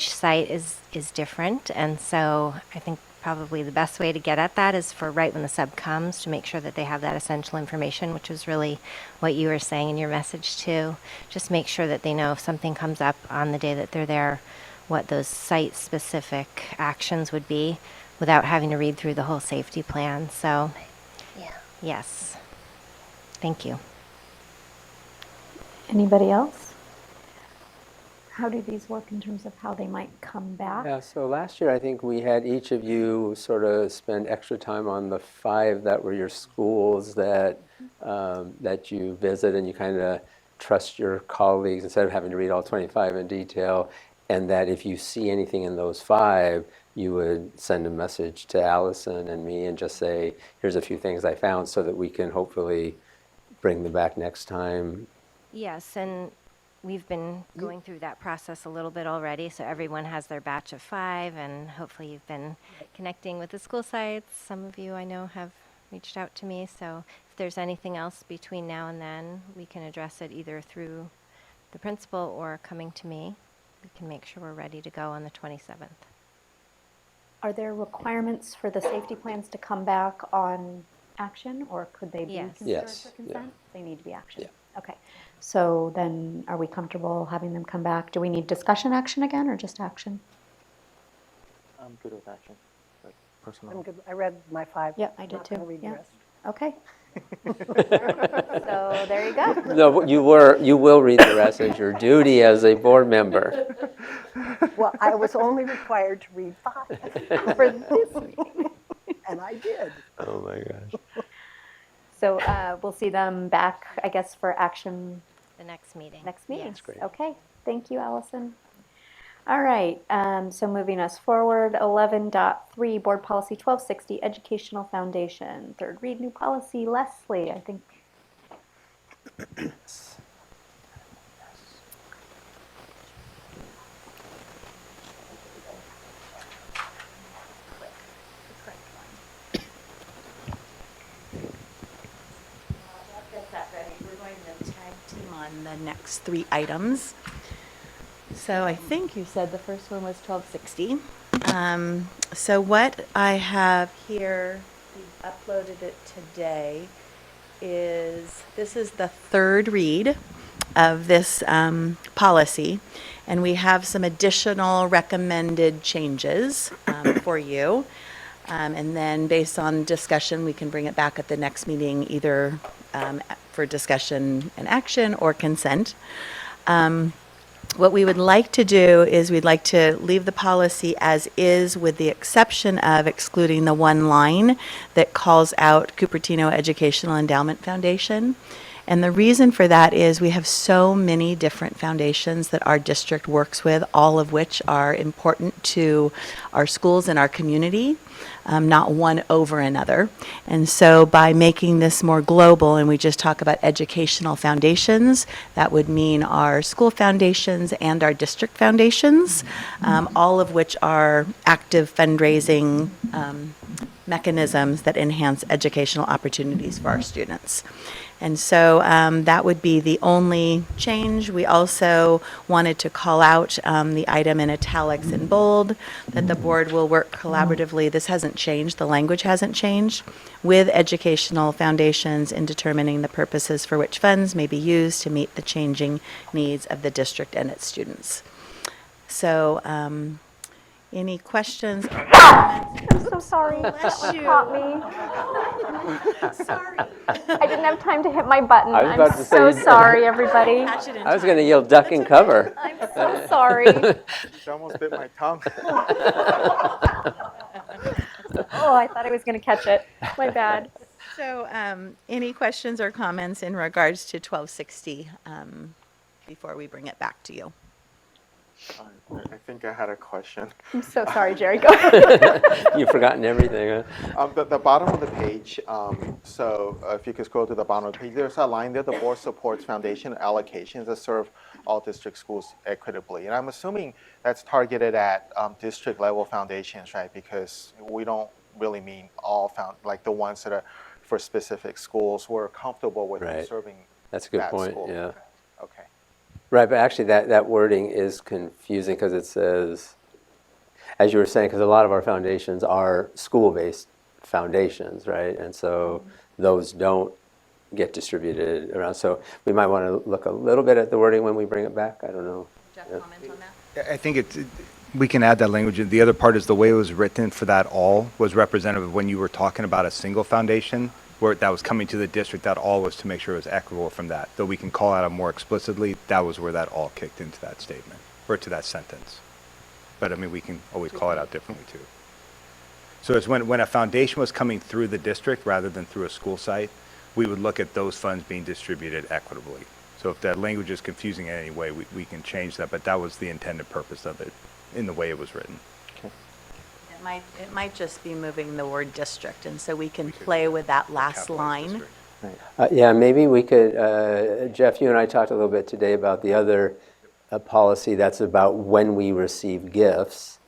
site is different. And so I think probably the best way to get at that is for right when the sub comes to make sure that they have that essential information, which is really what you were saying in your message too. Just make sure that they know if something comes up on the day that they're there, what those site-specific actions would be without having to read through the whole safety plan. So, yeah. Yes. Thank you. Anybody else? How do these work in terms of how they might come back? Yeah, so last year I think we had each of you sort of spend extra time on the 5 that were your schools that that you visit, and you kind of trust your colleagues instead of having to read all 25 in detail, and that if you see anything in those 5, you would send a message to Allison and me and just say, here's a few things I found, so that we can hopefully bring them back next time. Yes, and we've been going through that process a little bit already, so everyone has their batch of 5, and hopefully you've been connecting with the school sites. Some of you I know have reached out to me, so if there's anything else between now and then, we can address it either through the principal or coming to me. We can make sure we're ready to go on the 27th. Are there requirements for the safety plans to come back on action, or could they be considered Yes. for consent? They need to be action. Yeah. Okay. So then are we comfortable having them come back? Do we need discussion action again, or just action? I'm good with action, but personal. I'm good. I read my 5. Yeah, I did Not too. gonna read the Yeah. rest. Okay. So there you go. No, you will read the rest as your duty as a board member. Well, I was only required to read 5 for this meeting, and I did. Oh my gosh. So we'll see them back, I guess, for action The next meeting. next meeting. Yes. Great. Okay. Thank you, Allison. All right. So moving us forward, 11.3, Board Policy 1260, Educational Foundation. Third read, new policy. Leslie, I think. We're going to tag team on the next 3 items. So I think you said the first one was 1260. So what I have here, we've uploaded it today, this is the 3rd read of this policy, and we have some additional recommended changes for you. And then based on discussion, we can bring it back at the next meeting, either for discussion and action or consent. What we would like to do is we'd like to leave the policy as is, with the exception of excluding the one line that calls out Cupertino Educational Endowment Foundation. And the reason for that is we have so many different foundations that our district works with, all of which are important to our schools and our community, not one over another. And so by making this more global, and we just talk about educational foundations, that would mean our school foundations and our district foundations, all of which are active fundraising mechanisms that enhance educational opportunities for our students. And so that would be the only change. We also wanted to call out the item in italics and bold, that the board will work collaboratively. This hasn't changed, the language hasn't changed, with educational foundations in determining the purposes for which funds may be used to meet the changing needs of the district and its students. So, any questions? I'm so sorry. Bless That you. caught me. Sorry. I didn't have time to hit my button. I was about I'm to so say, sorry, everybody. I was going to yell duck and cover. I'm so sorry. She almost bit my tongue. Oh, I thought I was going to catch it. My bad. So, any questions or comments in regards to 1260 before we bring it back to you? I think I had a question. I'm so sorry, Jerry. Go ahead. You've forgotten everything, huh? The bottom of the page, so if you could scroll to the bottom of the page, there's a line there, the board supports foundation allocations that serve all district schools equitably. And I'm assuming that's targeted at district level foundations, right? Because we don't really mean all like the ones that are for specific schools. We're comfortable with Right. serving That's a good that point, school. yeah. Okay. Right, but actually that wording is confusing because it says, as you were saying, because a lot of our foundations are school-based foundations, right? And so those don't get distributed around. So we might want to look a little bit at the wording when we bring it back. I don't know. Jeff, Yeah. comment on that? I think we can add that language. The other part is the way it was written for that all was representative of when you were talking about a single foundation where that was coming to the district, that all was to make sure it was equitable from that. Though we can call out more explicitly, that was where that all kicked into that statement or to that sentence. But I mean, we can always call it out differently too. So it's when a foundation was coming through the district rather than through a school site, we would look at those funds being distributed equitably. So if that language is confusing in any way, we can change that, but that was the intended purpose of it in the way it was written. It might just be moving the word district, and so we can play with that last line. Yeah, maybe we could, Jeff, you and I talked a little bit today about the other policy that's about when we receive gifts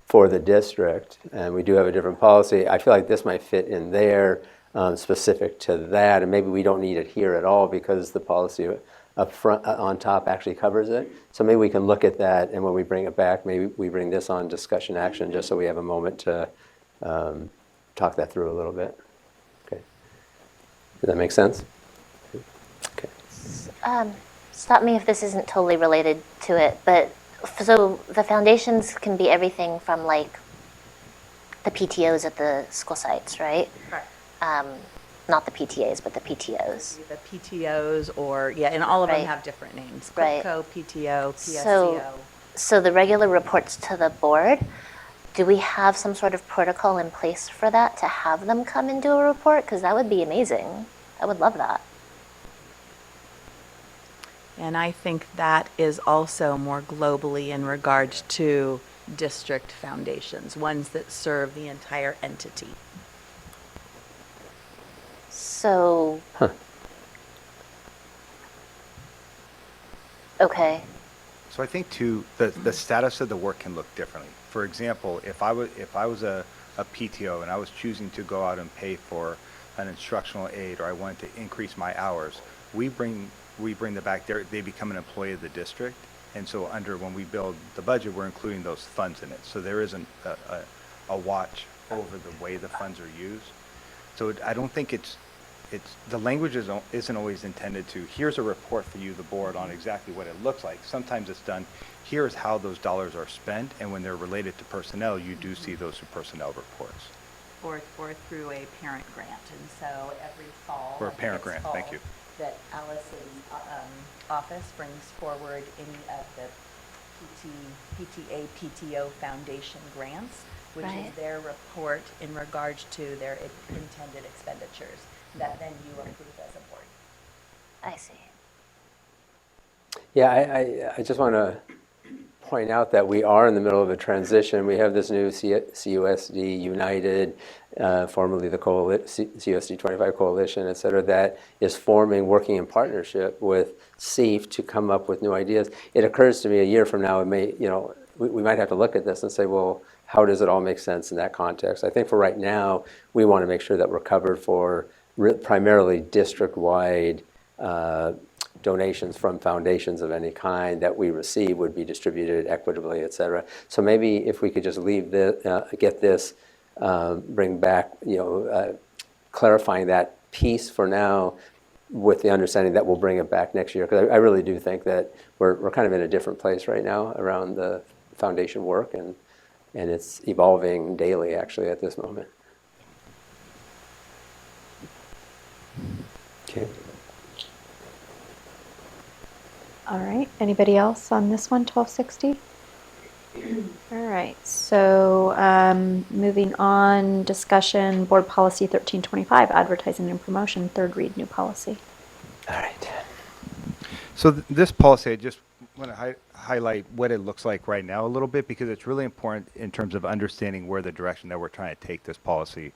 for the district, and we do have a different policy. I feel like this might fit in there, specific to that, and maybe we don't need it here at all because the policy up front, on top actually covers it. So maybe we can look at that, and when we bring it back, maybe we bring this on discussion action just so we have a moment to talk that through a little bit. Okay. Does that make sense? Okay. Stop me if this isn't totally related to it, but so the foundations can be everything from like the PTOs at the school sites, right? Right. Not the PTAs, but the PTOs. The PTOs and all of them Right. have different names. Right. COPCO, PTO, PSCO. So the regular reports to the board, do we have some sort of protocol in place for that to have them come and do a report? Because that would be amazing. I would love that. And I think that is also more globally in regards to district foundations, ones that serve the entire entity. So, okay. So I think too, the status of the work can look differently. For example, if I was a PTO and I was choosing to go out and pay for an instructional aid, or I wanted to increase my hours, we bring them back there. They become an employee of the district, and so when we build the budget, we're including those funds in it. So there isn't a watch over the way the funds are used. So I don't think the language isn't always intended to, here's a report for you, the board, on exactly what it looks like. Sometimes it's done, here's how those dollars are spent, and when they're related to personnel, you do see those through personnel reports. Or through a parent grant. And so every fall. Or a parent grant, thank you. That Alice's office brings forward any of the PTA, PTO Foundation grants, which Right. is their report in regards to their intended expenditures that then you approve as a board. I see. Yeah, I just want to point out that we are in the middle of a transition. We have this new CUSD United, formerly the CUSD 25 Coalition, et cetera, that is working in partnership with CEF to come up with new ideas. It occurs to me a year from now, we might have to look at this and say, well, how does it all make sense in that context? I think for right now, we want to make sure that we're covered for primarily district-wide donations from foundations of any kind that we receive would be distributed equitably, et cetera. So maybe if we could just leave get this, bring back, clarifying that piece for now, with the understanding that we'll bring it back next year, because I really do think that we're kind of in a different place right now around the foundation work, and it's evolving daily actually at this moment. Okay. All right. Anybody else on this one, 1260? All right. So moving on, discussion, Board Policy 1325, Advertising and Promotion, third read, new policy. All right. So this policy, I just want to highlight what it looks like right now a little bit, because it's really important in terms of understanding where the direction that we're trying to take this policy.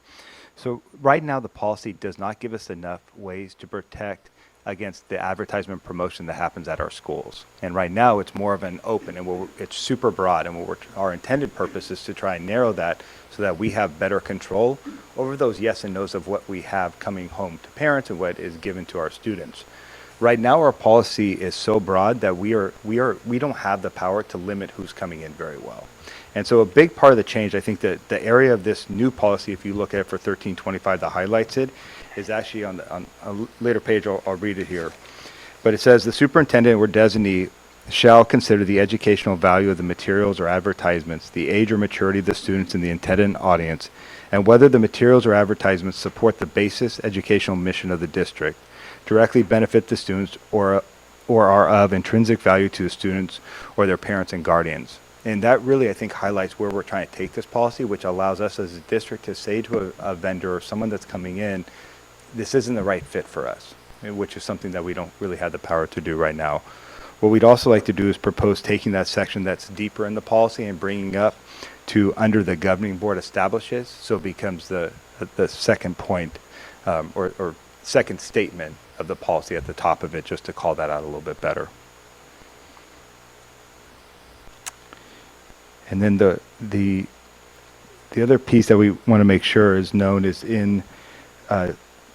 So right now the policy does not give us enough ways to protect against the advertisement promotion that happens at our schools. And right now it's more of an open, and it's super broad, and our intended purpose is to try and narrow that so that we have better control over those yes and no's of what we have coming home to parents and what is given to our students. Right now our policy is so broad that we don't have the power to limit who's coming in very well. And so a big part of the change, I think that the area of this new policy, if you look at it for 1325 that highlights it, is actually on a later page. I'll read it here. But it says the superintendent or designee shall consider the educational value of the materials or advertisements, the age or maturity of the students in the intended audience, and whether the materials or advertisements support the basis educational mission of the district, directly benefit the students, or are of intrinsic value to the students or their parents and guardians. And that really, I think, highlights where we're trying to take this policy, which allows us as a district to say to a vendor or someone that's coming in, this isn't the right fit for us, which is something that we don't really have the power to do right now. What we'd also like to do is propose taking that section that's deeper in the policy and bringing up to under the governing board establishes, so it becomes the second point or second statement of the policy at the top of it, just to call that out a little bit better. And then the other piece that we want to make sure is known is in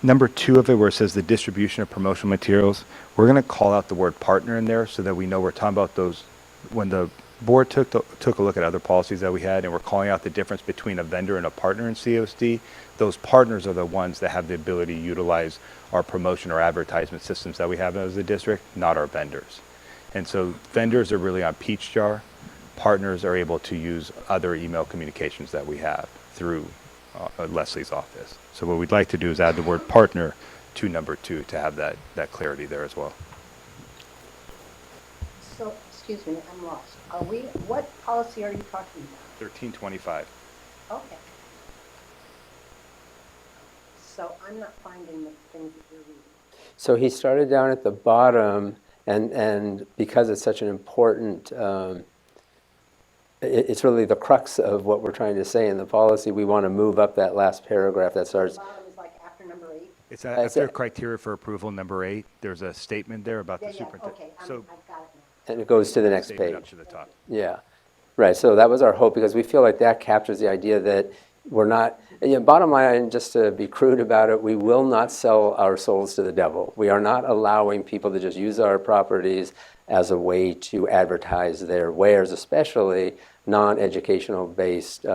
number 2 of it, where it says the distribution of promotional materials. We're going to call out the word partner in there so that we know we're talking about those. When the board took a look at other policies that we had, and we're calling out the difference between a vendor and a partner in CUSD, those partners are the ones that have the ability to utilize our promotion or advertisement systems that we have as a district, not our vendors. And so vendors are really on Peach Jar. Partners are able to use other email communications that we have through Leslie's office. So what we'd like to do is add the word partner to number 2 to have that clarity there as well. So, excuse me, I'm lost. What policy are you talking about? 1325. Okay. So I'm not finding the things that you're reading. So he started down at the bottom, and because it's such an important, it's really the crux of what we're trying to say in the policy, we want to move up that last paragraph that starts. The bottom is like after number 8? It's after criteria for approval, number 8. There's a statement there about the superintendent. Okay, so I've got it now. And it goes to the next page. Up to the top. Yeah, right. So that was our hope, because we feel like that captures the idea that we're not, bottom line, just to be crude about it, we will not sell our souls to the devil. We are not allowing people to just use our properties as a way to advertise their wares, especially non-educational based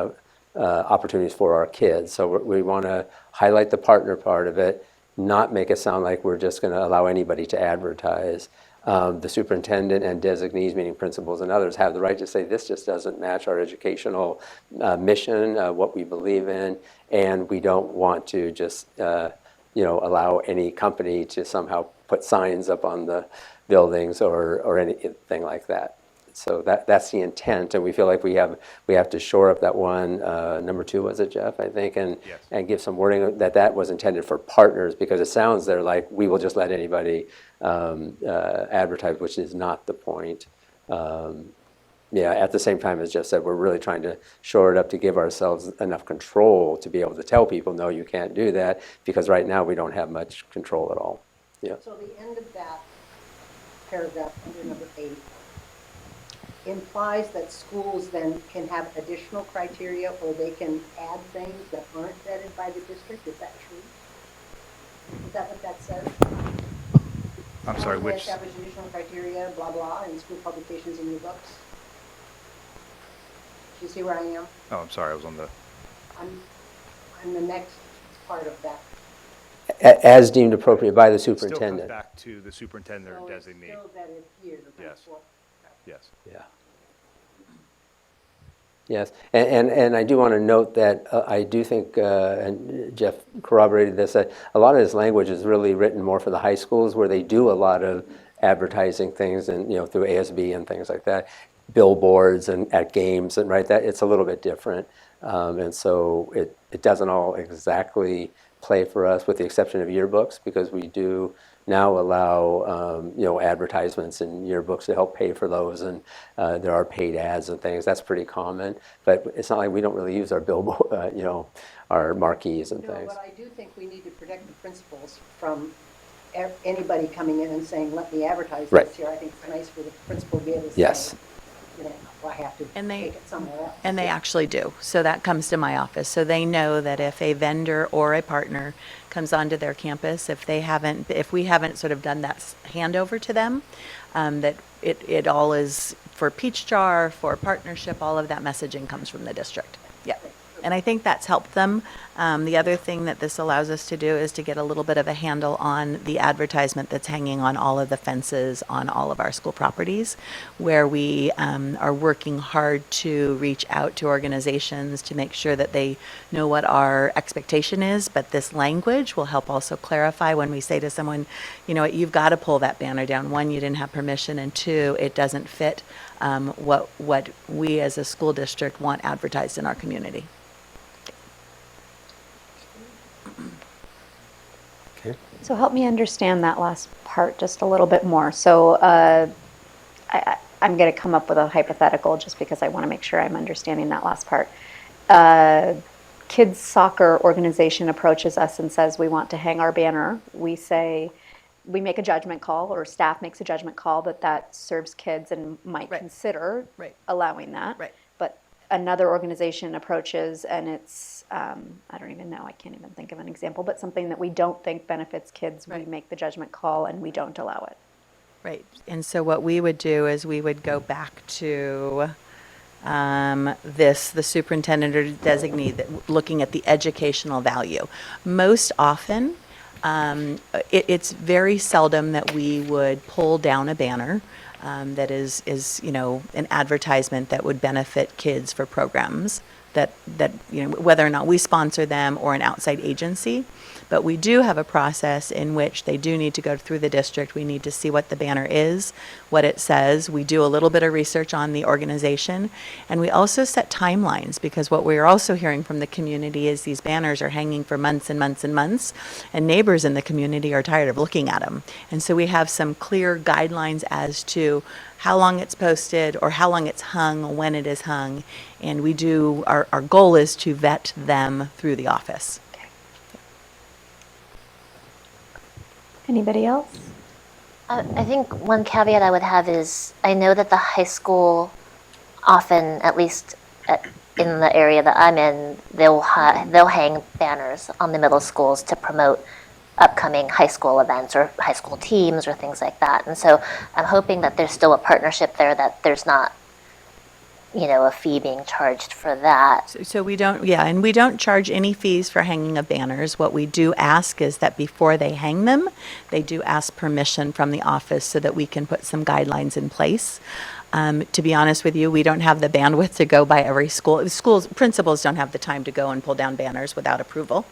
opportunities for our kids. So we want to highlight the partner part of it, not make it sound like we're just going to allow anybody to advertise. The superintendent and designees, meaning principals and others, have the right to say this just doesn't match our educational mission, what we believe in, and we don't want to just allow any company to somehow put signs up on the buildings or anything like that. So that's the intent, and we feel like we have to shore up that one. Number 2 was it, Jeff? I think, and yes. And give some wording that was intended for partners, because it sounds there like we will just let anybody advertise, which is not the point. At the same time, as Jeff said, we're really trying to shore it up to give ourselves enough control to be able to tell people, no, you can't do that, because right now we don't have much control at all. Yeah. So the end of that paragraph under number 8 implies that schools then can have additional criteria, or they can add things that aren't vetted by the district. Is that true? Is that what that says? I'm sorry, May which? establish additional criteria, blah, blah, in school publications and new books. Do you see where I am? Oh, I'm sorry, I was on the. I'm the next part of that. As deemed appropriate by the It still comes superintendent. back to the superintendent or designee. Still vetted here. Yes. Yes. Yeah. Yes, and I do want to note that I do think, and Jeff corroborated this, that a lot of this language is really written more for the high schools where they do a lot of advertising things and, through ASB and things like that, billboards and at games and that it's a little bit different. And so it doesn't all exactly play for us with the exception of yearbooks because we do now allow advertisements in yearbooks to help pay for those, and there are paid ads and things. That's pretty common, but it's not like we don't really use our billboard, our marquees and things. But I do think we need to protect the principals from anybody coming in and saying, "Let me advertise Right. this here." I think it's nice for the principal to be able to Yes. say, I have to take it somewhere else. And they actually do. So that comes to my office. So they know that if a vendor or a partner comes onto their campus, if we haven't sort of done that handover to them, that it all is for Peach Jar, for partnership, all of that messaging comes from the district. Yeah. And I think that's helped them. The other thing that this allows us to do is to get a little bit of a handle on the advertisement that's hanging on all of the fences on all of our school properties, where we are working hard to reach out to organizations to make sure that they know what our expectation is. But this language will help also clarify when we say to someone, you've got to pull that banner down. One, you didn't have permission, and two, it doesn't fit what we as a school district want advertised in our community. So help me understand that last part just a little bit more. So I'm going to come up with a hypothetical just because I want to make sure I'm understanding that last part. Kids soccer organization approaches us and says we want to hang our banner. We make a judgment call, or staff makes a judgment call that serves kids and might consider allowing that. Right. But another organization approaches and it's, I don't even know, I can't even think of an example, but something that we don't think benefits kids, we make the judgment call and we don't allow it. Right. And so what we would do is we would go back to the superintendent or designee looking at the educational value. Most often, it's very seldom that we would pull down a banner that is an advertisement that would benefit kids for programs that whether or not we sponsor them or an outside agency. But we do have a process in which they do need to go through the district. We need to see what the banner is, what it says. We do a little bit of research on the organization. And we also set timelines, because what we're also hearing from the community is these banners are hanging for months and months and months, and neighbors in the community are tired of looking at them. And so we have some clear guidelines as to how long it's posted or how long it's hung, when it is hung. And we do, our goal is to vet them through the office. Anybody else? I think one caveat I would have is I know that the high school often, at least in the area that I'm in, they'll hang banners on the middle schools to promote upcoming high school events or high school teams or things like that. And so I'm hoping that there's still a partnership there, that there's not a fee being charged for that. So we don't, and we don't charge any fees for hanging of banners. What we do ask is that before they hang them, they do ask permission from the office so that we can put some guidelines in place. To be honest with you, we don't have the bandwidth to go by every school. Principals don't have the time to go and pull down banners without approval.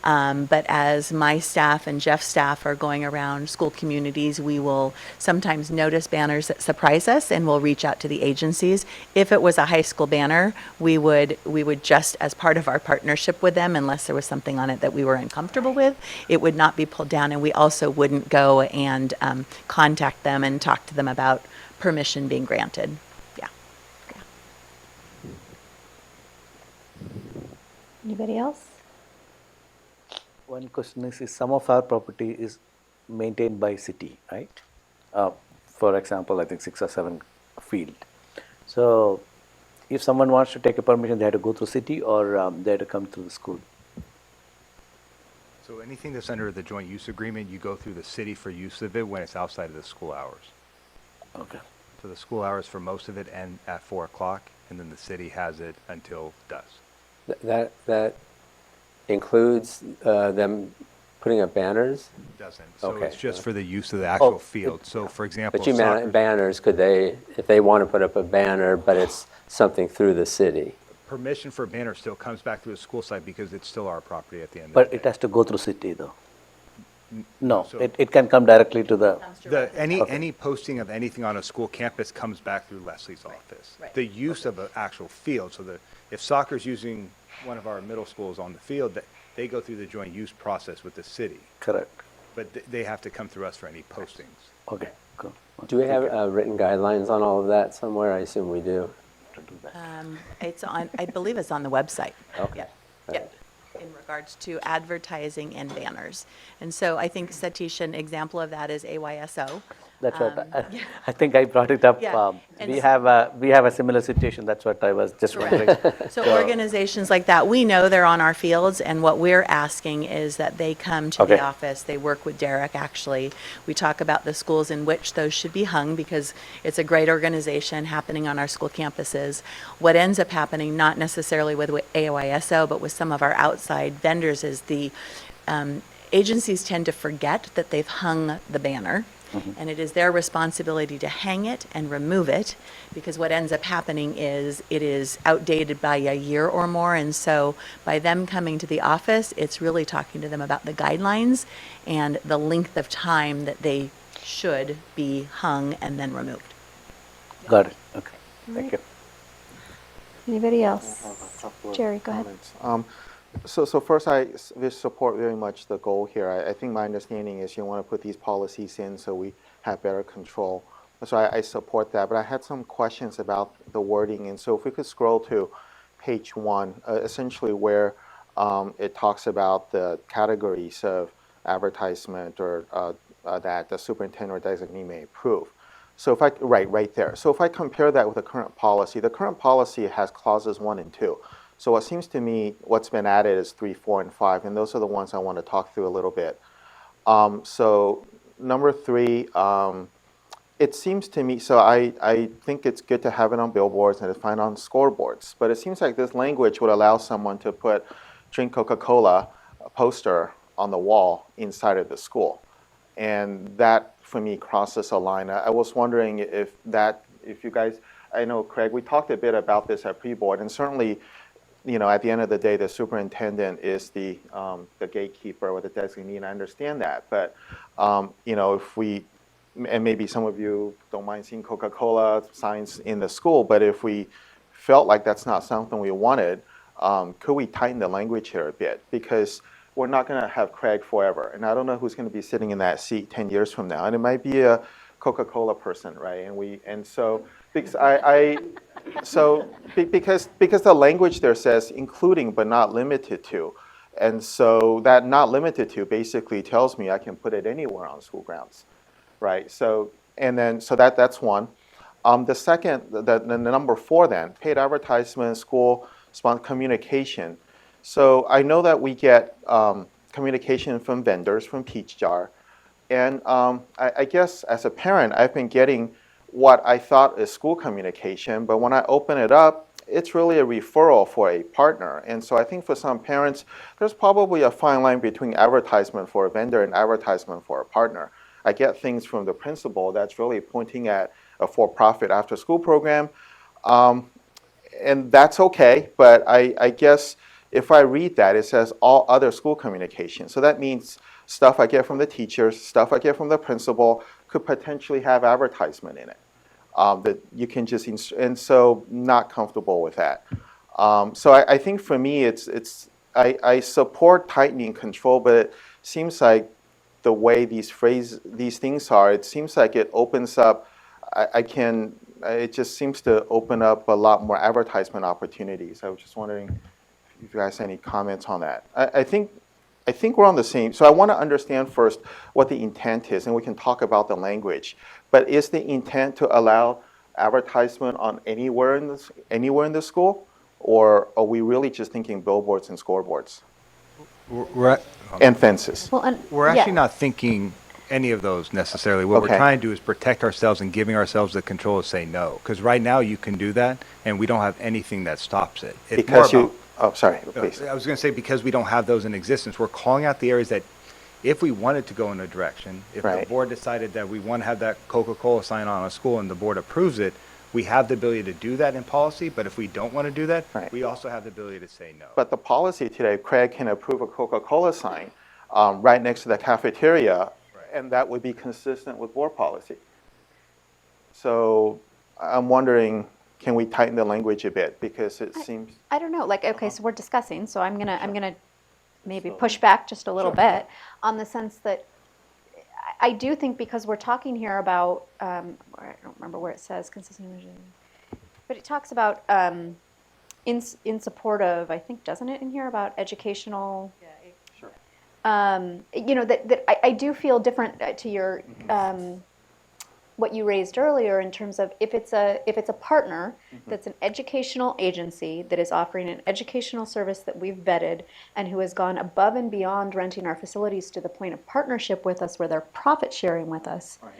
But as my staff and Jeff's staff are going around school communities, we will sometimes notice banners that surprise us, and we'll reach out to the agencies. If it was a high school banner, we would just, as part of our partnership with them, unless there was something on it that we were uncomfortable with, it would not be pulled down, and we also wouldn't go and contact them and talk to them about permission being granted. Anybody else? One question is some of our property is maintained by city, right? For example, I think 6 or 7 field. So if someone wants to take a permission, they have to go through city, or they have to come through the school? So anything that's under the joint use agreement, you go through the city for use of it when it's outside of the school hours. Okay. So the school hours for most of it end at 4 o'clock, and then the city has it until dusk. That includes them putting up banners? Doesn't. So Okay. it's just for the use of the actual field. So for example, But you meant banners, could they, if they want to put up a banner, but it's something through the city? permission for a banner still comes back to the school site because it's still our property at the end of But the day. it has to go through city though. No, So- it can come directly to the. Any posting of anything on a school campus comes back through Leslie's office. right. The use of an actual field, so that if soccer's using one of our middle schools on the field, that they go through the joint use process with the city. Correct. But they have to come through us for any postings. Okay, cool. Do we have written guidelines on all of that somewhere? I assume we do. It's on, I believe it's on the website. Okay. Yep, yep, in regards to advertising and banners. And so I think, Satish, an example of that is AYSO. That's what, I think I brought it up. Yeah, and We have a similar situation, that's what I was just wondering. So organizations like that, we know they're on our fields, and what we're asking is that they come to the Okay. office. They work with Derek, actually. We talk about the schools in which those should be hung, because it's a great organization happening on our school campuses. What ends up happening, not necessarily with AOISO, but with some of our outside vendors, is the agencies tend to forget that they've hung the banner. And it is their responsibility to hang it and remove it, because what ends up happening is it is outdated by a year or more. And so by them coming to the office, it's really talking to them about the guidelines and the length of time that they should be hung and then removed. Got it, okay, thank you. Anybody else? Jerry, go ahead. So first, I support very much the goal here. I think my understanding is you want to put these policies in so we have better control. So I support that, but I had some questions about the wording. And so if we could scroll to page 1, essentially where it talks about the categories of advertisement or that the superintendent or designee may approve. So if right there. So if I compare that with the current policy has clauses 1 and 2. So what seems to me, what's been added is 3, 4, and 5, and those are the ones I want to talk through a little bit. So number 3, it seems to me, so I think it's good to have it on billboards and to find on scoreboards, but it seems like this language would allow someone to put drink Coca-Cola poster on the wall inside of the school. And that, for me, crosses a line. I was wondering if you guys, I know, Craig, we talked a bit about this at pre-board, and certainly, you know, at the end of the day, the superintendent is the gatekeeper or the designee, and I understand that. But, you know, if we, and maybe some of you don't mind seeing Coca-Cola signs in the school, but if we felt like that's not something we wanted, could we tighten the language here a bit? Because we're not going to have Craig forever, and I don't know who's going to be sitting in that seat 10 years from now, and it might be a Coca-Cola person, right? And so because because the language there says including but not limited to, and so that not limited to basically tells me I can put it anywhere on school grounds, right? So that's one. The second, the number 4 then, paid advertisement, school communication. So I know that we get communication from vendors, from Peach Jar, and I guess as a parent, I've been getting what I thought is school communication, but when I open it up, it's really a referral for a partner. And so I think for some parents, there's probably a fine line between advertisement for a vendor and advertisement for a partner. I get things from the principal that's really pointing at a for-profit after-school program, and that's okay, but I guess if I read that, it says all other school communication. So that means stuff I get from the teachers, stuff I get from the principal could potentially have advertisement in it. That you can just, and so not comfortable with that. So I think for me, I support tightening control, but it seems like the way these things are, it seems like it opens up, it just seems to open up a lot more advertisement opportunities. I was just wondering if you guys have any comments on that. I think we're on the same. So I want to understand first what the intent is, and we can talk about the language. But is the intent to allow advertisement on anywhere in the school, or are we really just thinking billboards and scoreboards? and fences. Well, and We're yeah. actually not thinking any of those necessarily. What we're Okay. trying to do is protect ourselves and giving ourselves the control to say no. Because right now you can do that, and we don't have anything that stops it. It's Because more you, oh, sorry, please. I was going to say, because we don't have those in existence, we're calling out the areas that if we wanted to go in a direction, if the Right. board decided that we want to have that Coca-Cola sign on a school and the board approves it, we have the ability to do that in policy. But if we don't want to do that, we also have the ability to say no. But the policy today, Craig can approve a Coca-Cola sign right next to the cafeteria, and that would be consistent with board policy. So I'm wondering, can we tighten the language a bit? Because it seems. I don't know, like, okay, so we're discussing, so I'm gonna maybe push back just a little bit on the sense that I do think, because we're talking here about, I don't remember where it says consistent, but it talks about in support of, I think, doesn't it in here about educational? Sure. You know, that I do feel different to your, what you raised earlier in terms of if it's a partner that's an educational agency that is offering an educational service that we've vetted and who has gone above and beyond renting our facilities to the point of partnership with us where they're profit sharing with us. Right.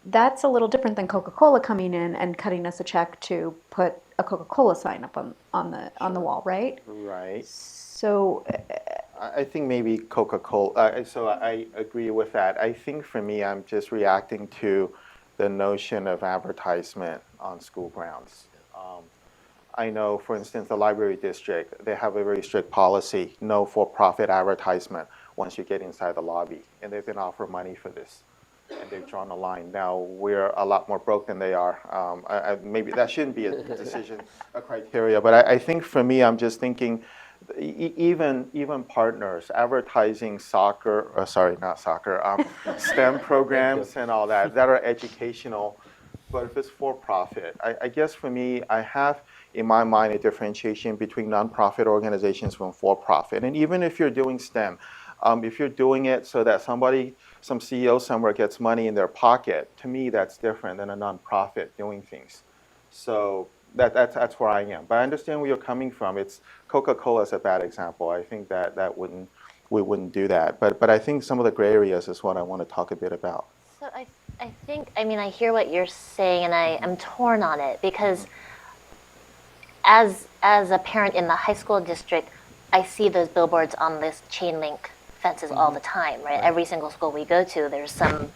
That's a little different than Coca-Cola coming in and cutting us a check to put a Coca-Cola sign up on the wall, right? Right. So I think maybe Coca-Cola, so I agree with that. I think for me, I'm just reacting to the notion of advertisement on school grounds. I know, for instance, the library district, they have a very strict policy, no for-profit advertisement once you get inside the lobby. And they've been offered money for this. And they've drawn a line. Now, we're a lot more broke than they are. Maybe that shouldn't be a decision, a criteria. But I think for me, I'm just thinking, even partners advertising soccer, not soccer, STEM programs and all that are educational, but if it's for profit, I guess for me, I have in my mind a differentiation between nonprofit organizations and for profit. And even if you're doing STEM, if you're doing it so that some CEO somewhere gets money in their pocket, to me that's different than a nonprofit doing things. So that's where I am. But I understand where you're coming from. It's Coca-Cola is a bad example. I think we wouldn't do that. But I think some of the gray areas is what I want to talk a bit about. So I think, I mean, I hear what you're saying, and I am torn on it because as a parent in the high school district, I see those billboards on this chain link fences all the time, right? Every single school we go to, there's some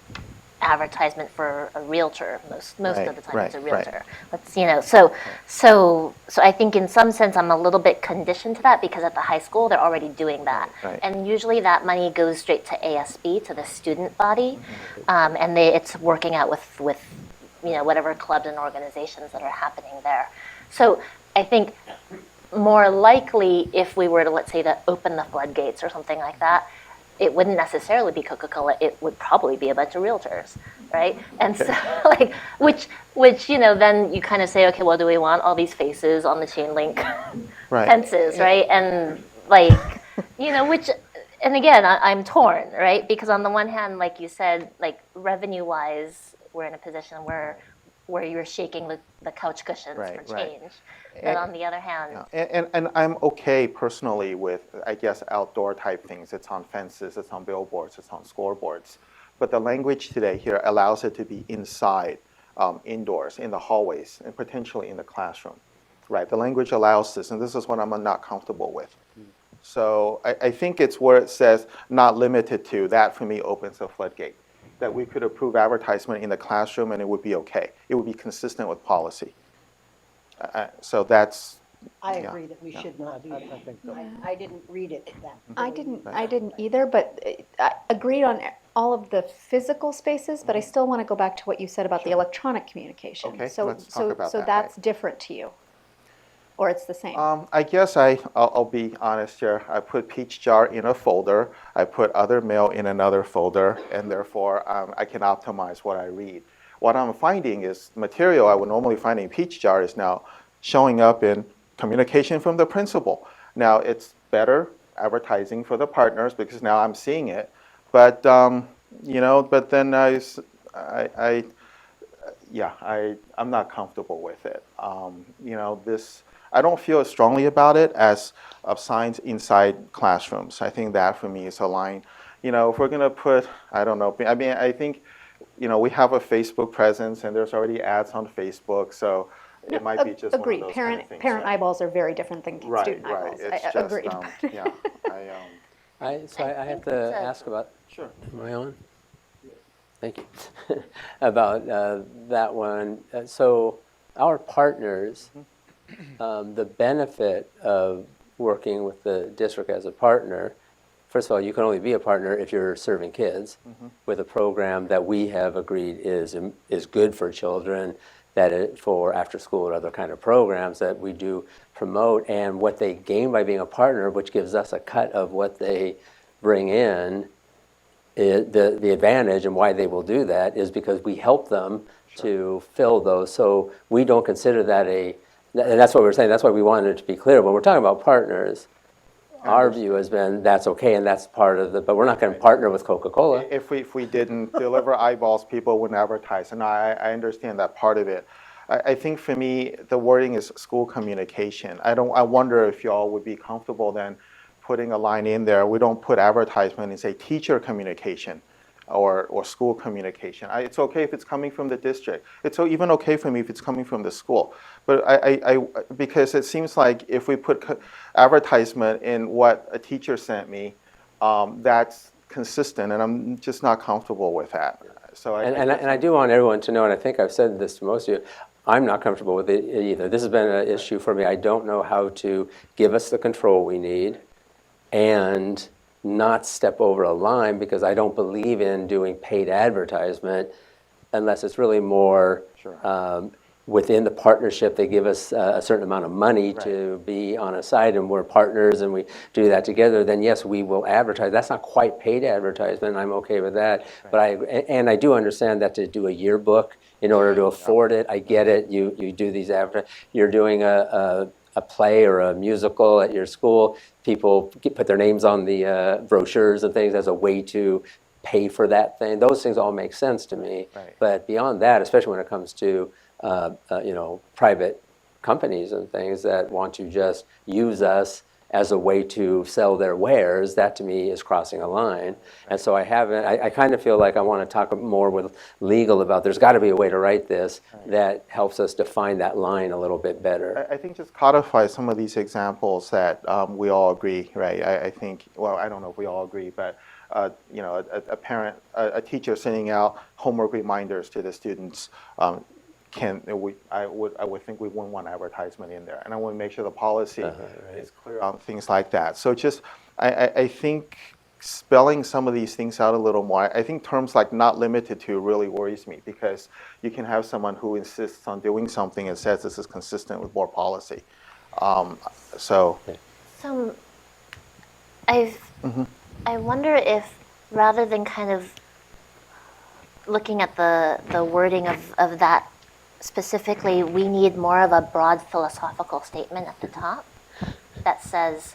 advertisement for a realtor. Most of the time it's a realtor. Let's, you know, so I think in some sense I'm a little bit conditioned to that because at the high school they're already doing that. And usually that money goes straight to ASB, to the student body, and it's working out with you know, whatever clubs and organizations that are happening there. So I think more likely if we were to, let's say, to open the floodgates or something like that, it wouldn't necessarily be Coca-Cola. It would probably be a bunch of realtors, right? And so, like, which you know, then you kind of say, okay, well, do we want all these faces on the chain link fences, right? And like, you know, and again, I'm torn, right? Because on the one hand, like you said, like revenue-wise, we're in a position where you're shaking the couch cushions for change. But on the other hand... And I'm okay personally with, I guess, outdoor type things. It's on fences, it's on billboards, it's on scoreboards. But the language today here allows it to be inside, indoors, in the hallways, and potentially in the classroom. Right, the language allows this, and this is what I'm not comfortable with. So I think it's where it says not limited to, that for me opens a floodgate. That we could approve advertisement in the classroom and it would be okay. It would be consistent with policy. So that's. I agree that we should not do that. I didn't read it that. I didn't either, but I agreed on all of the physical spaces, but I still want to go back to what you said about the electronic communication. Okay, so let's talk about that. That's different to you, or it's the same? I guess I'll be honest here. I put Peach Jar in a folder. I put other mail in another folder, and therefore I can optimize what I read. What I'm finding is material I would normally find in Peach Jar is now showing up in communication from the principal. Now it's better advertising for the partners because now I'm seeing it, but you know, but then I'm not comfortable with it. You know, I don't feel as strongly about it as of signs inside classrooms. I think that for me is a line. You know, if we're going to put, I don't know, I mean, I think, you know, we have a Facebook presence and there's already ads on Facebook, so it might be just Agreed. one of those Parent kind of things. parent eyeballs are very different than student Right. eyeballs. It's just, Agreed. yeah. I have to ask about. Sure. Am I on? Thank you. About that one. So our partners, the benefit of working with the district as a partner, first of all, you can only be a partner if you're serving kids with a program that we have agreed is good for children, for after school or other kind of programs that we do promote, and what they gain by being a partner, which gives us a cut of what they bring in. The advantage and why they will do that is because we help them to fill those. So we don't consider that and that's what we're saying. That's why we wanted it to be clear. When we're talking about partners, our view has been that's okay and that's part of but we're not going to partner with Coca-Cola. If we didn't deliver eyeballs, people wouldn't advertise. And I understand that part of it. I think for me, the wording is school communication. I wonder if y'all would be comfortable then putting a line in there. We don't put advertisement and say teacher communication or school communication. It's okay if it's coming from the district. It's even okay for me if it's coming from the school. But because it seems like if we put advertisement in what a teacher sent me, that's consistent, and I'm just not comfortable with that. So I do want everyone to know, and I think I've said this to most of you, I'm not comfortable with it either. This has been an issue for me. I don't know how to give us the control we need and not step over a line, because I don't believe in doing paid advertisement unless it's really more within the partnership. They give us a certain amount of money to be on a site, and we're partners and we do that together, then yes, we will advertise. That's not quite paid advertisement, and I'm okay with that. But I do understand that to do a yearbook in order to afford it, I get it. You do these you're doing a play or a musical at your school, people put their names on the brochures and things as a way to pay for that thing. Those things all make sense to me. But beyond that, especially when it comes to private companies and things that want to just use us as a way to sell their wares, that to me is crossing a line. And so I kind of feel like I want to talk more with legal about there's got to be a way to write this that helps us define that line a little bit better. I think just codify some of these examples that we all agree, right? I think, well, I don't know if we all agree, but a parent, a teacher sending out homework reminders to the students, I would think we wouldn't want advertisement in there, and I want to make sure the policy is clear on things like that. So just I think spelling some of these things out a little more. I think terms like "not limited to" really worries me, because you can have someone who insists on doing something and says this is consistent with board policy. So I wonder if, rather than kind of looking at the wording of that specifically, we need more of a broad philosophical statement at the top that says,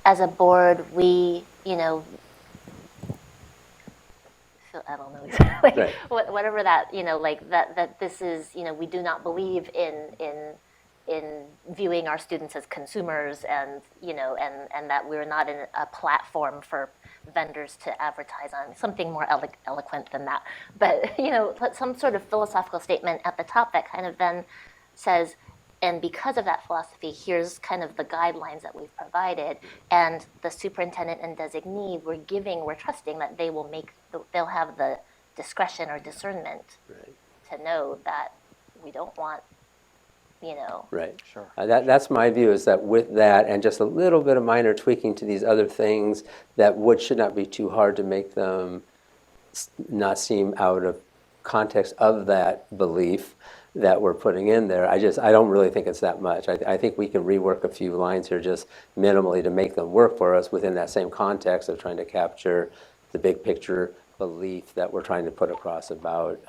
as a board, we, I don't know exactly, whatever that, that this is, we do not believe in viewing our students as consumers, and and that we're not in a platform for vendors to advertise on, something more eloquent than that. But put some sort of philosophical statement at the top that kind of then says, and because of that philosophy, here's kind of the guidelines that we've provided, and the superintendent and designee, we're trusting that they'll have the discretion or discernment to know that we don't want, Right. Sure. That's my view, is that with that and just a little bit of minor tweaking to these other things that should not be too hard to make them not seem out of context of that belief that we're putting in there. I don't really think it's that much. I think we can rework a few lines here just minimally to make them work for us within that same context of trying to capture the big picture belief that we're trying to put across about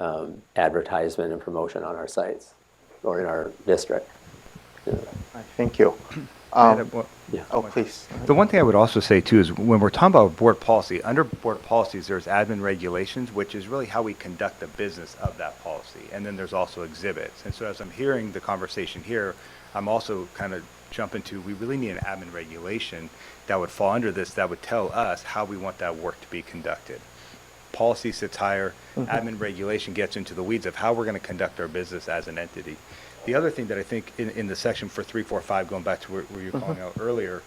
advertisement and promotion on our sites or in our district. Thank you. Oh, please. The one thing I would also say too is when we're talking about board policy, under board policies, there's admin regulations, which is really how we conduct the business of that policy. And then there's also exhibits. And so as I'm hearing the conversation here, I'm also kind of jumping to, we really need an admin regulation that would fall under this, that would tell us how we want that work to be conducted. Policy sits higher, admin regulation gets into the weeds of how we're going to conduct our business as an entity. The other thing that I think in the section for 345, going back to where you're calling out earlier,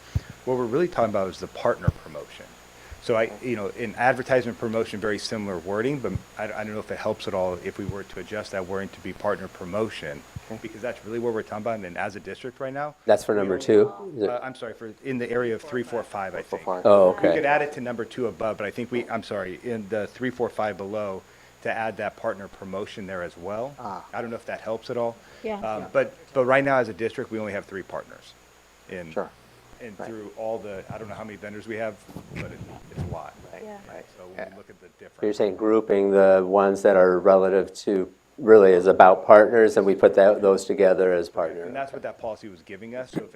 what we're really talking about is the partner promotion. So in advertisement promotion, very similar wording, but I don't know if it helps at all if we were to adjust that wording to be partner promotion, because that's really what we're talking about. And as a district right now, That's for number 2? I'm sorry, in the area of 345, I think. Oh, okay. We could add it to number 2 above, but I think in the 345 below, to add that partner promotion there as well. I don't know if that helps at all. Yeah. But right now as a district, we only have 3 partners. Sure. And through all the, I don't know how many vendors we have, but it's a lot. Yeah. So when we look at the difference. You're saying grouping the ones that are relative to, really is about partners, and we put those together as partners. And that's what that policy was giving us. So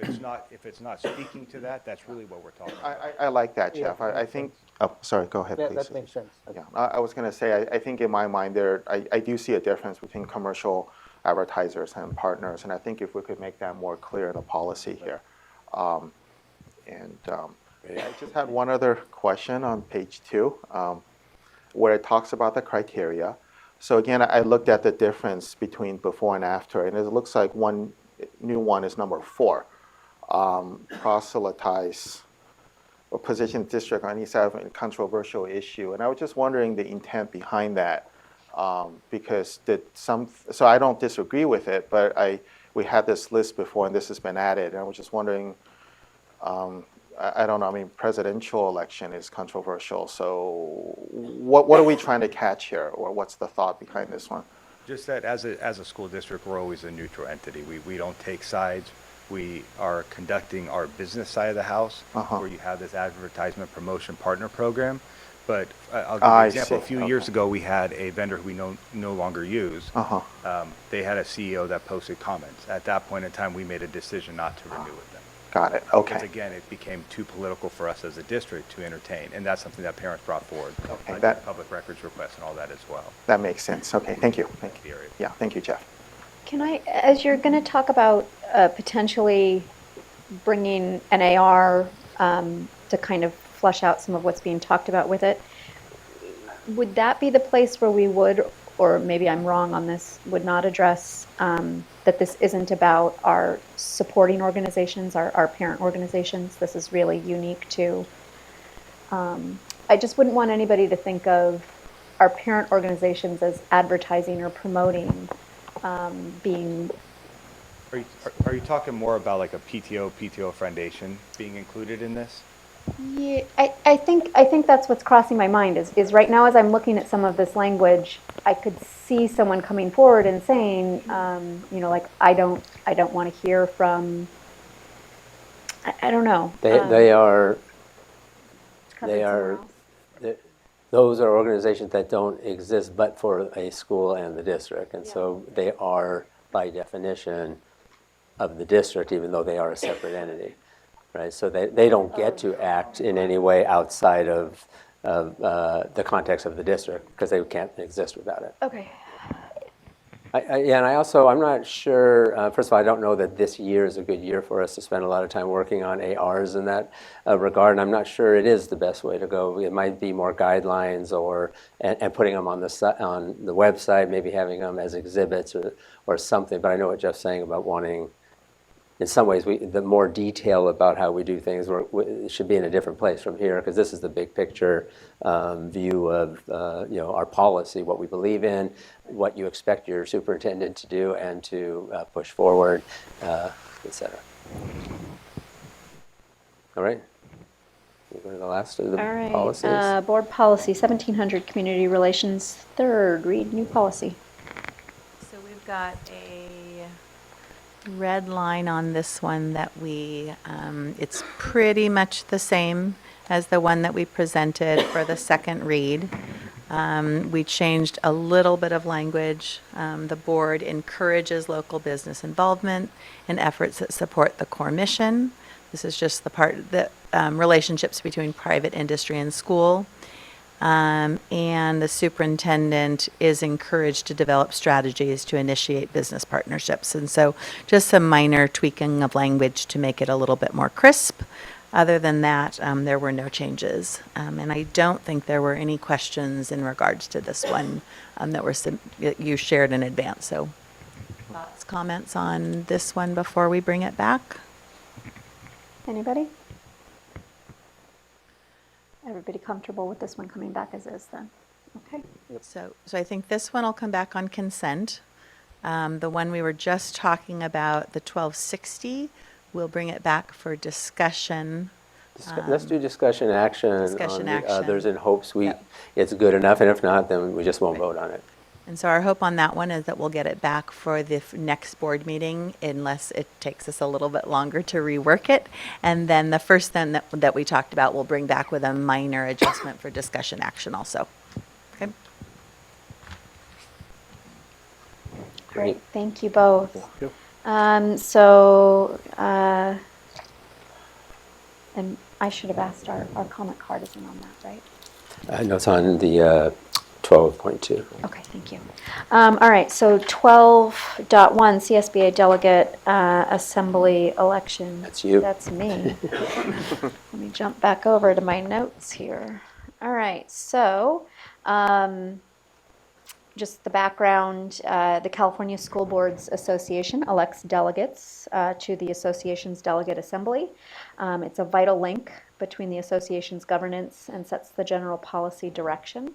if it's not speaking to that, that's really what we're talking about. I like that, Jeff. I think, oh, sorry, go ahead, Yeah, please. that makes sense. Yeah, I was going to say, I think in my mind I do see a difference between commercial advertisers and partners, and I think if we could make that more clear in the policy here. I just had one other question on page 2, where it talks about the criteria. So again, I looked at the difference between before and after, and it looks like one new one is number 4, proselytize or position district on any side of a controversial issue. And I was just wondering the intent behind that, because so I don't disagree with it, but we had this list before and this has been added, and I was just wondering, I don't know, I mean, presidential election is controversial, so what are we trying to catch here, or what's the thought behind this one? Just that as a school district, we're always a neutral entity. We don't take sides. We are conducting our business side of the house, where you have this advertisement promotion partner program. But I'll give you an example. A few years ago, we had a vendor who we no longer use. They had a CEO that posted comments. At that point in time, we made a decision not to renew with them. Got it. Okay. Because again, it became too political for us as a district to entertain, and that's something that parents brought forward. Okay, public records requests and all that as well. That makes sense. Okay, thank you. Thank you. Yeah, thank you, Jeff. Can I, as you're going to talk about potentially bringing an AR to kind of flesh out some of what's being talked about with it, would that be the place where we would, or maybe I'm wrong on this, would not address that this isn't about our supporting organizations, our parent organizations? This is really unique to, I just wouldn't want anybody to think of our parent organizations as advertising or promoting being. Are you talking more about like a PTO foundation being included in this? Yeah, I think that's what's crossing my mind is right now as I'm looking at some of this language, I could see someone coming forward and saying, like I don't want to hear from. I don't know. Those are organizations that don't exist but for a school and the district, and so they are by definition of the district, even though they are a separate entity. Right, so they don't get to act in any way outside of the context of the district because they can't exist without it. Okay. And I'm not sure, first of all, I don't know that this year is a good year for us to spend a lot of time working on ARs in that regard, and I'm not sure it is the best way to go. It might be more guidelines and putting them on the website, maybe having them as exhibits or something, but I know what Jeff's saying about wanting, in some ways, the more detail about how we do things should be in a different place from here, because this is the big picture view of our policy, what we believe in, what you expect your superintendent to do and to push forward, et cetera. All right. We'll go to the last of the policies. Board policy 1700, community relations, third, read new policy. So we've got a red line on this one that it's pretty much the same as the one that we presented for the second read. We changed a little bit of language. The board encourages local business involvement in efforts that support the core mission. This is just the part that relationships between private industry and school. And the superintendent is encouraged to develop strategies to initiate business partnerships. And so just some minor tweaking of language to make it a little bit more crisp. Other than that, there were no changes. And I don't think there were any questions in regards to this one that you shared in advance. So thoughts, comments on this one before we bring it back? Anybody? Everybody comfortable with this one coming back as is then? Okay. So I think this one will come back on consent. The one we were just talking about, the 1260, we'll bring it back for discussion. Let's do discussion action Discussion on the action. others in hopes it's good enough, and if not, then we just won't vote on it. And so our hope on that one is that we'll get it back for the next board meeting, unless it takes us a little bit longer to rework it. And then the first then that we talked about, we'll bring back with a minor adjustment for discussion action also. Okay. Great, thank you both. Yep. And I should have asked, our comment card isn't on that, right? No, it's on the 12.2. Okay, thank you. All right, so 12.1, CSBA Delegate Assembly Election. That's you. That's me. Let me jump back over to my notes here. All right, so just the background, the California School Boards Association elects delegates to the association's delegate assembly. It's a vital link between the association's governance and sets the general policy direction.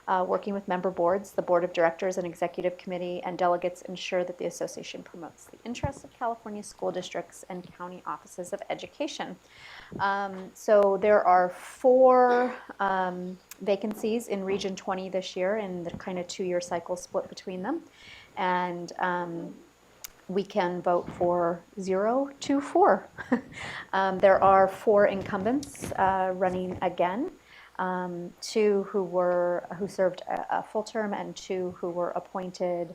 Working with member boards, the board of directors and executive committee and delegates ensure that the association promotes the interests of California school districts and county offices of education. So there are 4 vacancies in Region 20 this year, in the kind of 2-year cycle split between them. And we can vote for 0 to 4. There are 4 incumbents running again. 2 who served a full term and 2 who were appointed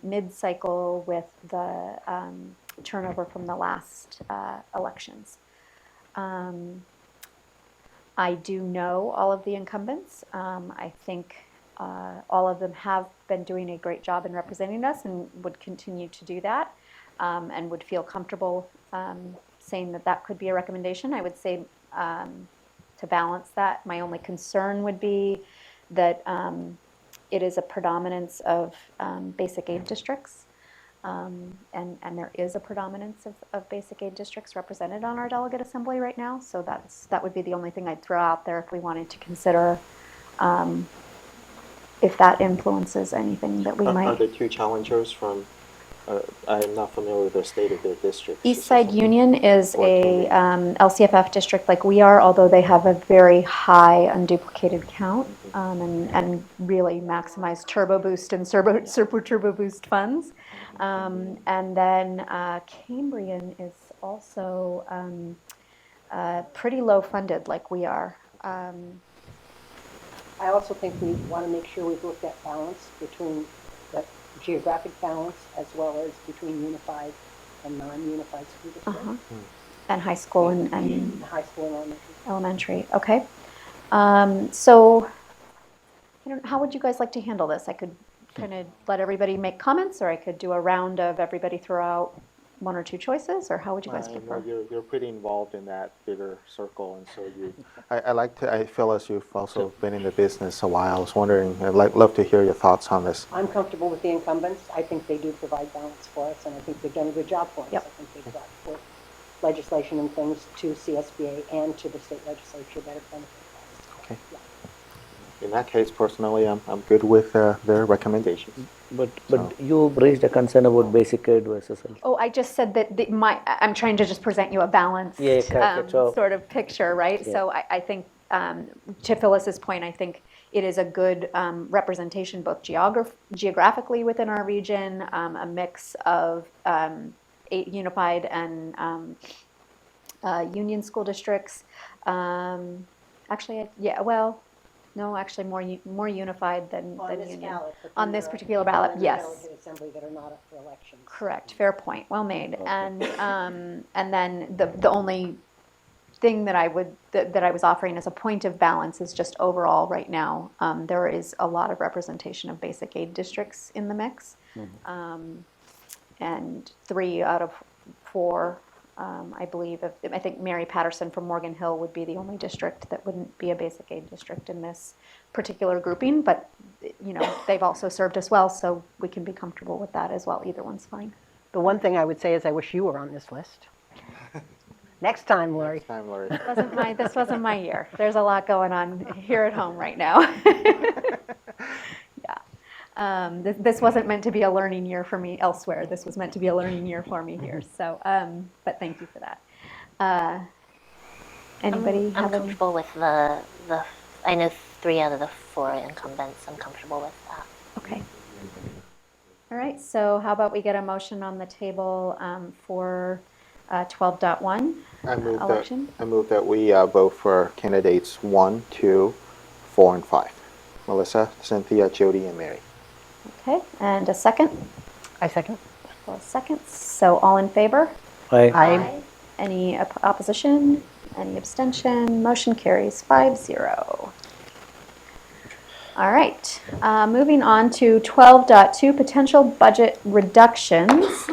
mid-cycle with the turnover from the last elections. I do know all of the incumbents. I think all of them have been doing a great job in representing us and would continue to do that, and would feel comfortable saying that that could be a recommendation. I would say to balance that, my only concern would be that it is a predominance of basic aid districts, and there is a predominance of basic aid districts represented on our delegate assembly right now. So that would be the only thing I'd throw out there if we wanted to consider if that influences anything that we might. Are the 2 challengers from? I'm not familiar with the state of their district. Eastside Union is a LCFF district like we are, although they have a very high unduplicated count and really maximize turbo boost and super turbo boost funds. And then Cambrian is also pretty low funded like we are. I also think we want to make sure we've looked at balance between the geographic balance as well as between unified and non-unified school districts. And high school and high school and elementary. Okay. So how would you guys like to handle this? I could kind of let everybody make comments, or I could do a round of everybody throw out 1 or 2 choices, or how would you guys prefer? You're pretty involved in that bigger circle, and so I feel as you've also been in the business a while. I was wondering, I'd love to hear your thoughts on this. I'm comfortable with the incumbents. I think they do provide balance for us, and I think they've done a good job for us. Yep. I think they've brought forth legislation and things to CSBA and to the state legislature that have benefited us. Okay. Yeah. In that case, personally, I'm good with their recommendations. But you raised a concern about basic aid versus. Oh, I just said that I'm trying to just present you a balanced sort of picture, right? Yeah. So I think, to Phyllis's point, I think it is a good representation both geographically within our region, a mix of unified and union school districts. No, actually more unified than On this union. ballot. but On then this there are particular people ballot, in the yes. delegate assembly that are not up for elections. Correct, fair point, well made. And then the only thing that I was offering as a point of balance is just overall right now, there is a lot of representation of basic aid districts in the mix. And 3 out of 4, I believe, I think Mary Patterson from Morgan Hill would be the only district that wouldn't be a basic aid district in this particular grouping, but they've also served us well, so we can be comfortable with that as well. Either one's fine. The one thing I would say is I wish you were on this list. Next time, Lori. Next time, Lori. This wasn't my year. There's a lot going on here at home right now. This wasn't meant to be a learning year for me elsewhere. This was meant to be a learning year for me here. So, but thank you for that. Anybody I'm have any? comfortable with the. I know 3 out of the 4 incumbents. I'm comfortable with that. Okay. All right. So, how about we get a motion on the table for 12.1 election? I move that we vote for candidates 1, 2, 4, and 5. Melissa, Cynthia, Jody, and Mary. Okay, and a second? I second. 12 seconds. So all in favor? Aye. Aye. Any opposition? Any abstention? Motion carries 5-0. All right, moving on to 12.2, potential budget reductions.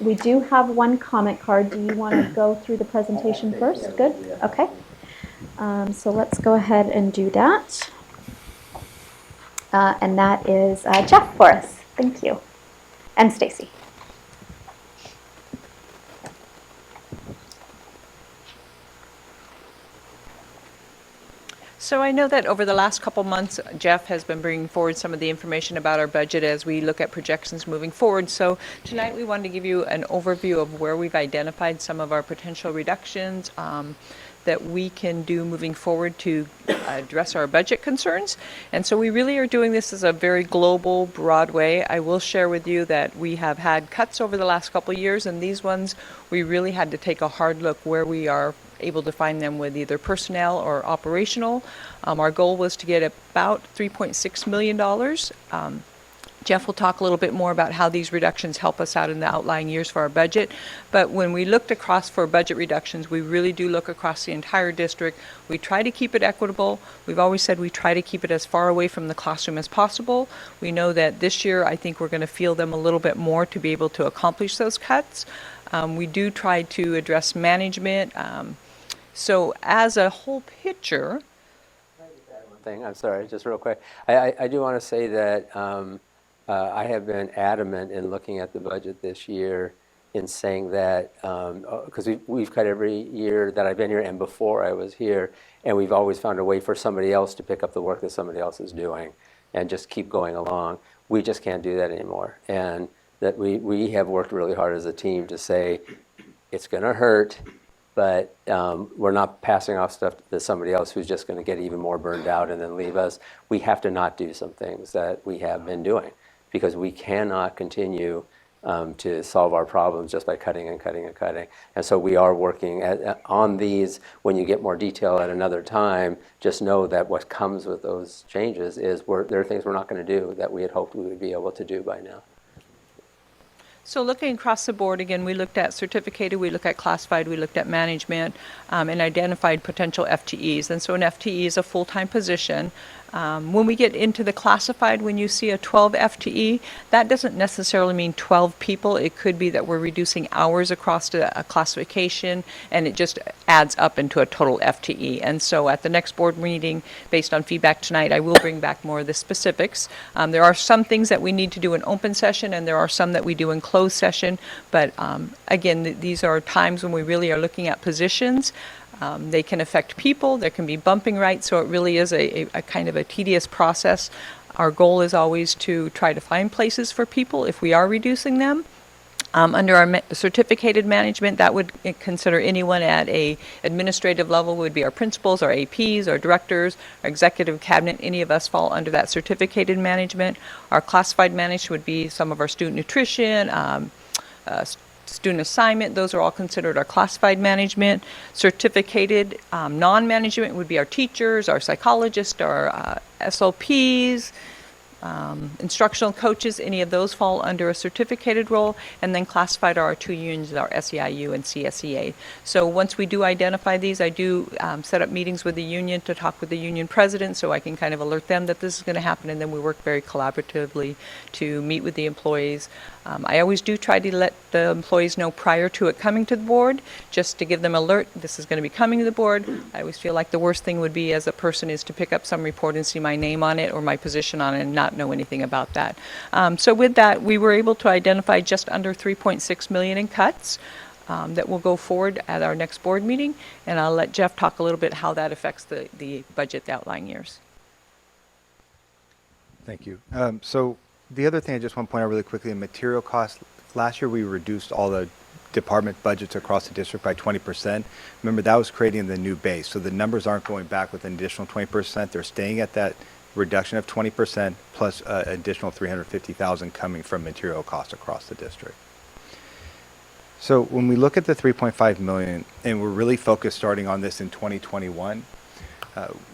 We do have one comment card. Do you want to go through the presentation first? Good, okay. So let's go ahead and do that. And that is Jeff for us. Thank you. And Stacy. So I know that over the last couple months, Jeff has been bringing forward some of the information about our budget as we look at projections moving forward. So tonight we wanted to give you an overview of where we've identified some of our potential reductions that we can do moving forward to address our budget concerns. And so we really are doing this as a very global, broad way. I will share with you that we have had cuts over the last couple of years, and these ones we really had to take a hard look where we are able to find them with either personnel or operational. Our goal was to get about $3.6 million. Jeff will talk a little bit more about how these reductions help us out in the outlying years for our budget. But when we looked across for budget reductions, we really do look across the entire district. We try to keep it equitable. We've always said we try to keep it as far away from the classroom as possible. We know that this year, I think we're going to feel them a little bit more to be able to accomplish those cuts. We do try to address management. So as a whole picture. I'm sorry, just real quick. I do want to say that I have been adamant in looking at the budget this year in saying that, because we've cut every year that I've been here and before I was here, and we've always found a way for somebody else to pick up the work that somebody else is doing and just keep going along. We just can't do that anymore. And that we have worked really hard as a team to say, it's going to hurt, but we're not passing off stuff to somebody else who's just going to get even more burned out and then leave us. We have to not do some things that we have been doing, because we cannot continue to solve our problems just by cutting and cutting and cutting. And so we are working on these. When you get more detail at another time, just know that what comes with those changes is there are things we're not going to do that we had hoped we would be able to do by now. So looking across the board, again, we looked at certificated, we looked at classified, we looked at management, and identified potential FTEs. And so an FTE is a full-time position. When we get into the classified, when you see a 12 FTE, that doesn't necessarily mean 12 people. It could be that we're reducing hours across a classification, and it just adds up into a total FTE. And so at the next board meeting, based on feedback tonight, I will bring back more of the specifics. There are some things that we need to do in open session, and there are some that we do in closed session. But again, these are times when we really are looking at positions. They can affect people, there can be bumping rights, so it really is a kind of a tedious process. Our goal is always to try to find places for people if we are reducing them. Under our certificated management, that would consider anyone at a administrative level, would be our principals, our APs, our directors, our executive cabinet. Any of us fall under that certificated management. Our classified management would be some of our student nutrition, student assignment, those are all considered our classified management. Certificated non-management would be our teachers, our psychologists, our SLPs, instructional coaches, any of those fall under a certificated role, and then classified are our two unions, our SEIU and CSEA. So once we do identify these, I do set up meetings with the union to talk with the union president so I can kind of alert them that this is going to happen, and then we work very collaboratively to meet with the employees. I always do try to let the employees know prior to it coming to the board, just to give them alert, this is going to be coming to the board. I always feel like the worst thing would be as a person is to pick up some report and see my name on it or my position on it and not know anything about that. So with that, we were able to identify just under 3.6 million in cuts that will go forward at our next board meeting, and I'll let Jeff talk a little bit how that affects the budget the outlying years. Thank you. So the other thing I just want to point out really quickly, in material costs, last year we reduced all the department budgets across the district by 20%. Remember, that was creating the new base. So the numbers aren't going back with an additional 20%. They're staying at that reduction of 20% plus additional 350,000 coming from material costs across the district. So when we look at the 3.5 million, and we're really focused starting on this in 2021,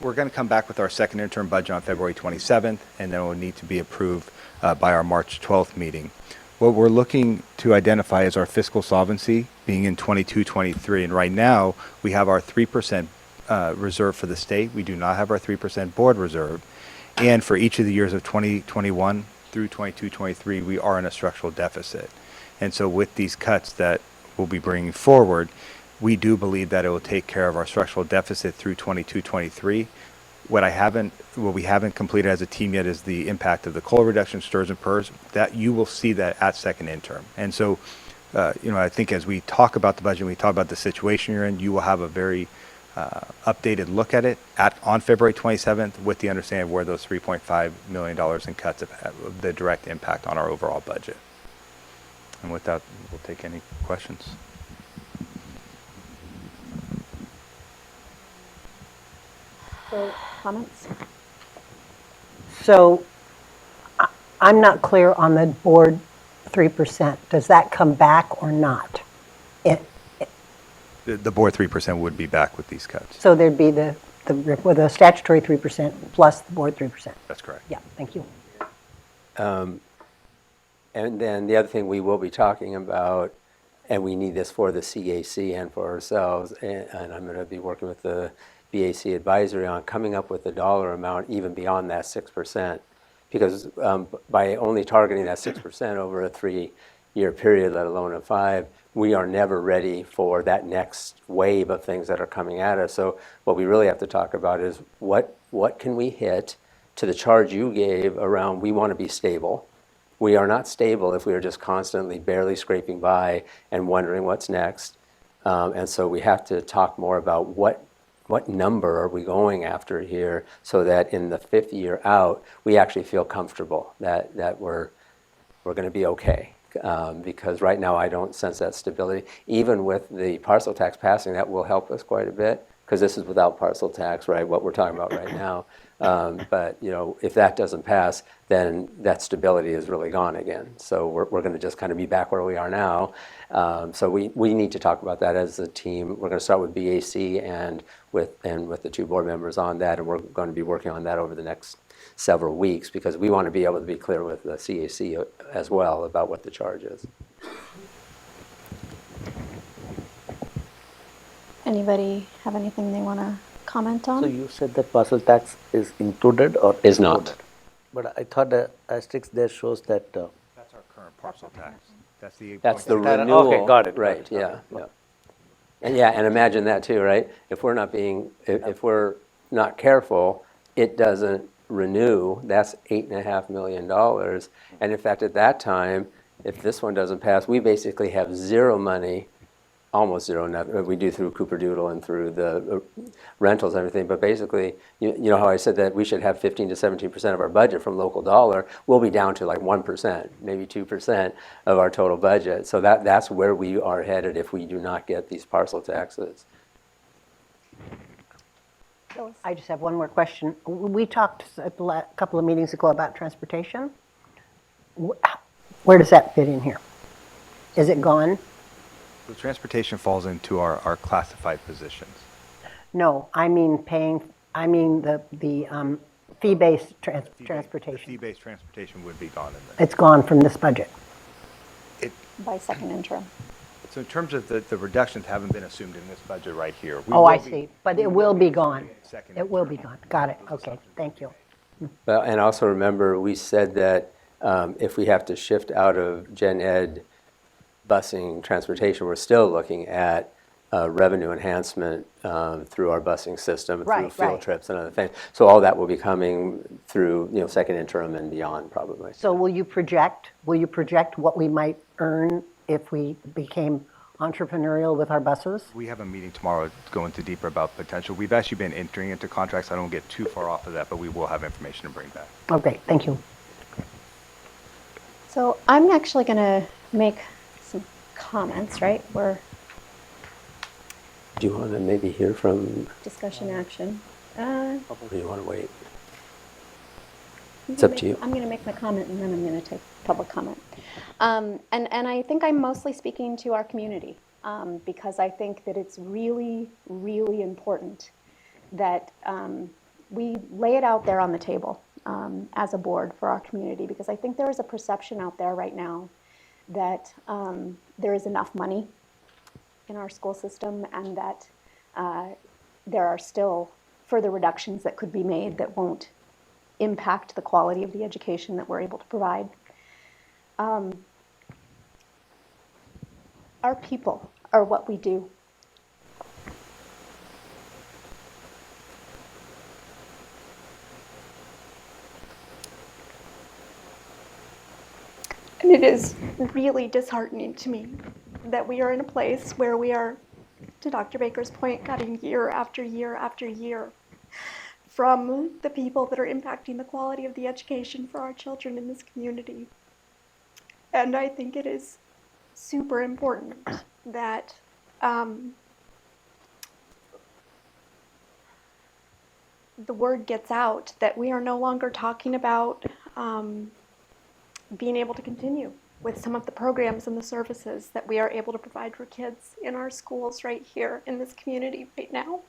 we're going to come back with our second interim budget on February 27th, and then it will need to be approved by our March 12th meeting. What we're looking to identify is our fiscal solvency being in 22-23, and right now we have our 3% reserve for the state. We do not have our 3% board reserve, and for each of the years of 2021 through 22-23, we are in a structural deficit. And so with these cuts that we'll be bringing forward, we do believe that it will take care of our structural deficit through 22-23. What we haven't completed as a team yet is the impact of the COLA reduction, STRS and PERS. That you will see that at second interim. And so, I think as we talk about the budget, we talk about the situation you're in, you will have a very updated look at it on February 27th with the understanding of where those $3.5 million in cuts have the direct impact on our overall budget. And with that, we'll take any questions. Comments? So I'm not clear on the board 3%. Does that come back or not? The board 3% would be back with these cuts. So there'd be the statutory 3% plus the board 3%. That's correct. Yeah, thank you. And then the other thing we will be talking about, and we need this for the CAC and for ourselves, and I'm going to be working with the BAC advisory on coming up with a dollar amount even beyond that 6%, because by only targeting that 6% over a 3-year period, let alone a 5, we are never ready for that next wave of things that are coming at us. So what we really have to talk about is what can we hit to the charge you gave around we want to be stable. We are not stable if we are just constantly barely scraping by and wondering what's next. And so we have to talk more about what number are we going after here so that in the 5th year out, we actually feel comfortable that we're going to be okay. Because right now I don't sense that stability. Even with the parcel tax passing, that will help us quite a bit, because this is without parcel tax, right, what we're talking about right now. But if that doesn't pass, then that stability is really gone again. So we're going to just kind of be back where we are now. So we need to talk about that as a team. We're going to start with BAC and with the 2 board members on that, and we're going to be working on that over the next several weeks, because we want to be able to be clear with the CAC as well about what the charge is. Anybody have anything they want to comment on? So you said that parcel tax is included or is not? But I thought the asterisk there shows that. That's our current parcel tax. That's the renewal. Okay, got it. Right. Yeah. And imagine that too, right? If we're not careful, it doesn't renew. That's $8.5 million. And in fact, at that time, if this one doesn't pass, we basically have zero money. Almost zero. We do through Cooper Doodle and through the rentals and everything. But basically, you know how I said that we should have 15 to 17% of our budget from local dollar. We'll be down to like 1%, maybe 2% of our total budget. So that's where we are headed if we do not get these parcel taxes. I just have one more question. We talked a couple of meetings ago about transportation. Where does that fit in here? Is it gone? So transportation falls into our classified positions. No, I mean the fee-based transportation. The fee-based transportation would be gone in this. It's gone from this budget. By second interim. So in terms of the reductions haven't been assumed in this budget right here. Oh, I see. But it will be gone. It will be gone. Got it. Okay. Thank you. Well, and also remember, we said that if we have to shift out of gen ed busing transportation, we're still looking at revenue enhancement through our busing system, through field trips and other things. So all that will be coming through, second interim and beyond, probably. So will you project what we might earn if we became entrepreneurial with our buses? We have a meeting tomorrow to go into deeper about potential. We've actually been entering into contracts. I don't get too far off of that, but we will have information to bring back. Okay, thank you. So I'm actually going to make some comments, right? We're Do you want to maybe hear from? discussion action. Or do you want to wait? It's up to you. I'm going to make my comment and then I'm going to take public comment. And I think I'm mostly speaking to our community because I think that it's really, really important that we lay it out there on the table as a board for our community, because I think there is a perception out there right now that there is enough money in our school system and that there are still further reductions that could be made that won't impact the quality of the education that we're able to provide. Our people are what we do. And it is really disheartening to me that we are in a place where we are, to Dr. Baker's point, cutting year after year after year from the people that are impacting the quality of the education for our children in this community. And I think it is super important that the word gets out that we are no longer talking about being able to continue with some of the programs and the services that we are able to provide for kids in our schools right here in this community right now.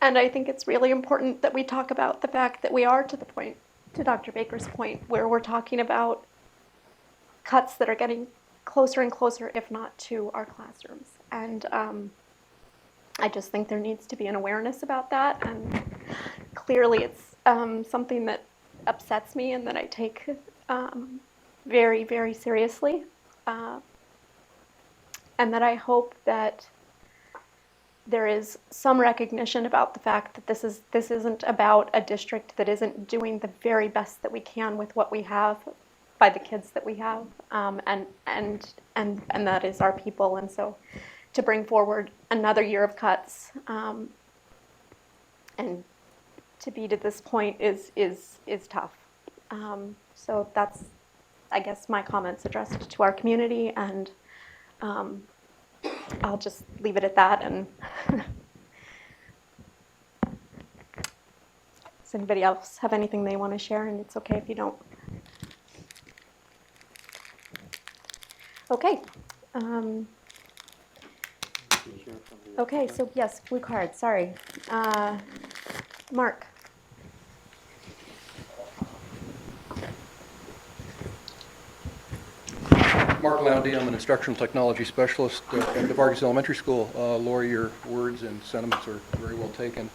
And I think it's really important that we talk about the fact that we are to the point, to Dr. Baker's point, where we're talking about cuts that are getting closer and closer, if not to our classrooms. And I just think there needs to be an awareness about that. And clearly it's something that upsets me and that I take very, very seriously. And that I hope that there is some recognition about the fact that this isn't about a district that isn't doing the very best that we can with what we have by the kids that we have, and that is our people. And so to bring forward another year of cuts and to be to this point is tough. So that's, I guess, my comments addressed to our community, and I'll just leave it at that. And does anybody else have anything they want to share? And it's okay if you don't. Okay. Okay, so yes, blue card, sorry. Mark. Mark Lowndes, I'm an instructional technology specialist at the Vargas Elementary School. Lori, your words and sentiments are very well taken.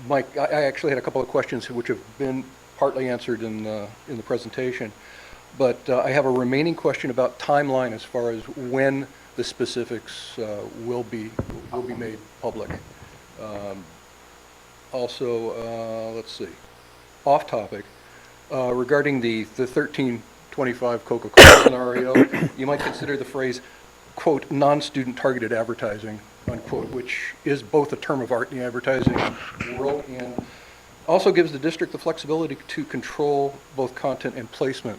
Mike, I actually had a couple of questions which have been partly answered in the presentation, but I have a remaining question about timeline as far as when the specifics will be made public. Also, let's see, off topic, regarding the 1325 Coca-Cola scenario, you might consider the phrase, quote, non-student targeted advertising, unquote, which is both a term of art in the advertising world and also gives the district the flexibility to control both content and placement.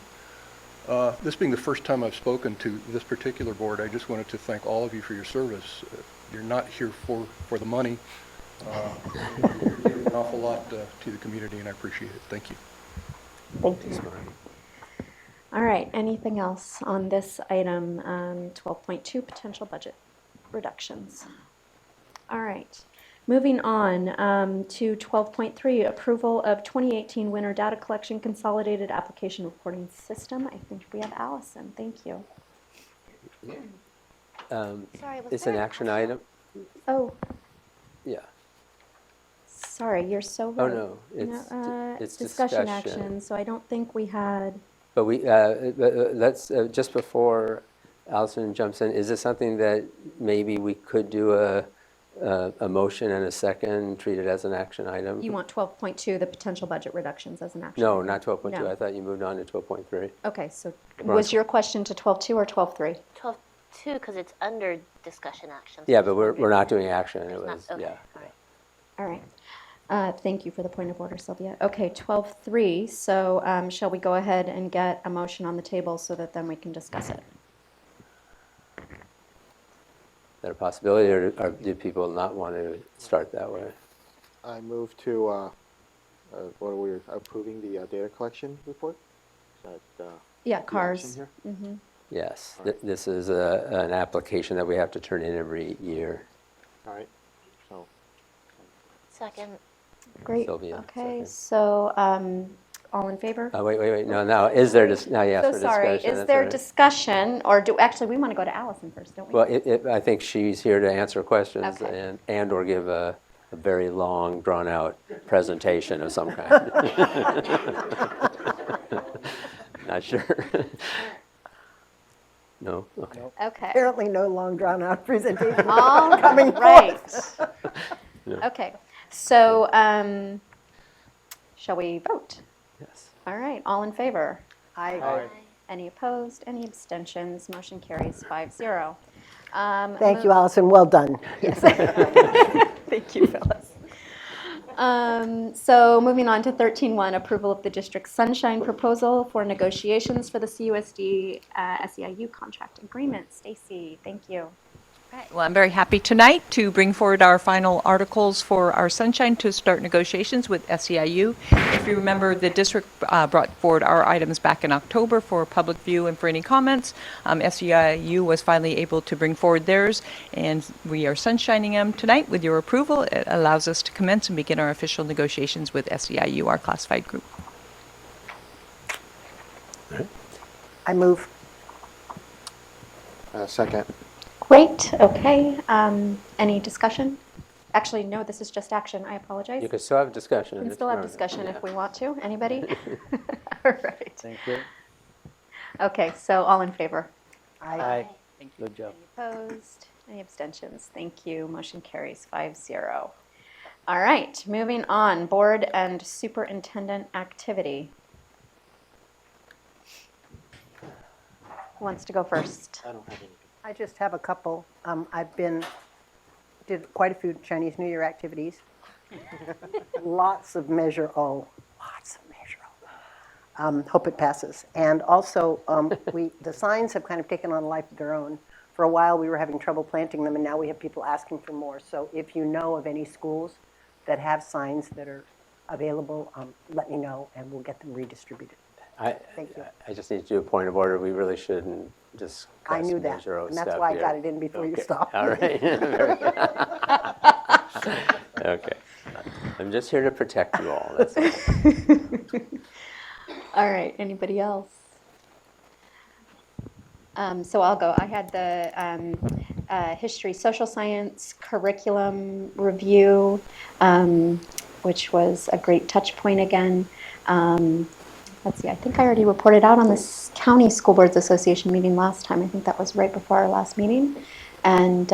This being the first time I've spoken to this particular board, I just wanted to thank all of you for your service. You're not here for the money. You give an awful lot to the community, and I appreciate it. Thank you. Thank you. All right, anything else on this item, 12.2, potential budget reductions? All right, moving on to 12.3, approval of 2018 winter data collection consolidated application reporting system. I think we have Allison, thank you. Sorry, was It's there an an action item. Oh, Yeah. sorry, you're so Oh, right. no, it's Discussion discussion. action, so I don't think we had. But let's, just before Allison jumps in, is this something that maybe we could do a motion and a second, treat it as an action item? You want 12.2, the potential budget reductions as an action No, item? not 12.2. No. I thought you moved on to 12.3. Okay, so We're on was your question to 12.2 or 12.3? 12.2, because it's under discussion action. Yeah, but we're not doing action. It was, okay, yeah. All right. Thank you for the point of order, Sylvia. Okay, 12.3, so shall we go ahead and get a motion on the table so that then we can discuss it? Is that a possibility, or do people not want to start that way? I move to, what are we approving the data collection report? Is that, Yeah, the cars. action here? Mm-hmm. Yes, this is an application that we have to turn in every year. All right, so. Second. Great. Sylvia, Okay, second. so all in favor? Wait, no, is there, now you asked So for sorry, discussion. is that's there all right. discussion, or actually, we want to go to Allison first, don't we? Well, I think she's here to answer questions Okay. and/or give a very long, drawn-out presentation of some kind. Not sure. No? Okay. Okay. Apparently no long drawn-out presentation. All coming right. forth. Yeah. Okay, so shall we vote? Yes. All right, all in favor? Aye. Any opposed? Any abstentions? Motion carries 5-0. Thank you, Allison, well done. Yes. Thank you, Phyllis. So moving on to 13.1, approval of the district sunshine proposal for negotiations for the CUSD SEIU contract agreement. Stacy, thank you. Right. Well, I'm very happy tonight to bring forward our final articles for our sunshine to start negotiations with SEIU. If you remember, the district brought forward our items back in October for public view and for any comments. SEIU was finally able to bring forward theirs, and we are sunshining them tonight with your approval. It allows us to commence and begin our official negotiations with SEIU, our classified group. I move. Second. Great, okay. Any discussion? Actually, no, this is just action. I apologize. You can still have discussion. We can It's still have fine. discussion Yeah. if we want to. Anybody? All right. Thank you. Okay, so all in favor? Aye. Good job. Opposed? Any abstentions? Thank you. Motion carries 5-0. All right, moving on. Board and superintendent activity. Who wants to go first? I don't have any. I just have a couple. Did quite a few Chinese New Year activities. Lots of Measure O. Lots of Measure O. Hope it passes. And also, the signs have kind of taken on a life of their own. For a while, we were having trouble planting them, and now we have people asking for more. So if you know of any schools that have signs that are available, let me know, and we'll get them redistributed. Thank you. I just need to do a point of order. We really shouldn't discuss I knew that, Measure O and that's stuff why I here. got it in before you Okay. stopped. All right. Okay. I'm just here to protect you all. That's all. All right, anybody else? So I'll go. I had the history, social science curriculum review, which was a great touch point again. Let's see, I think I already reported out on this County School Boards Association meeting last time. I think that was right before our last meeting. And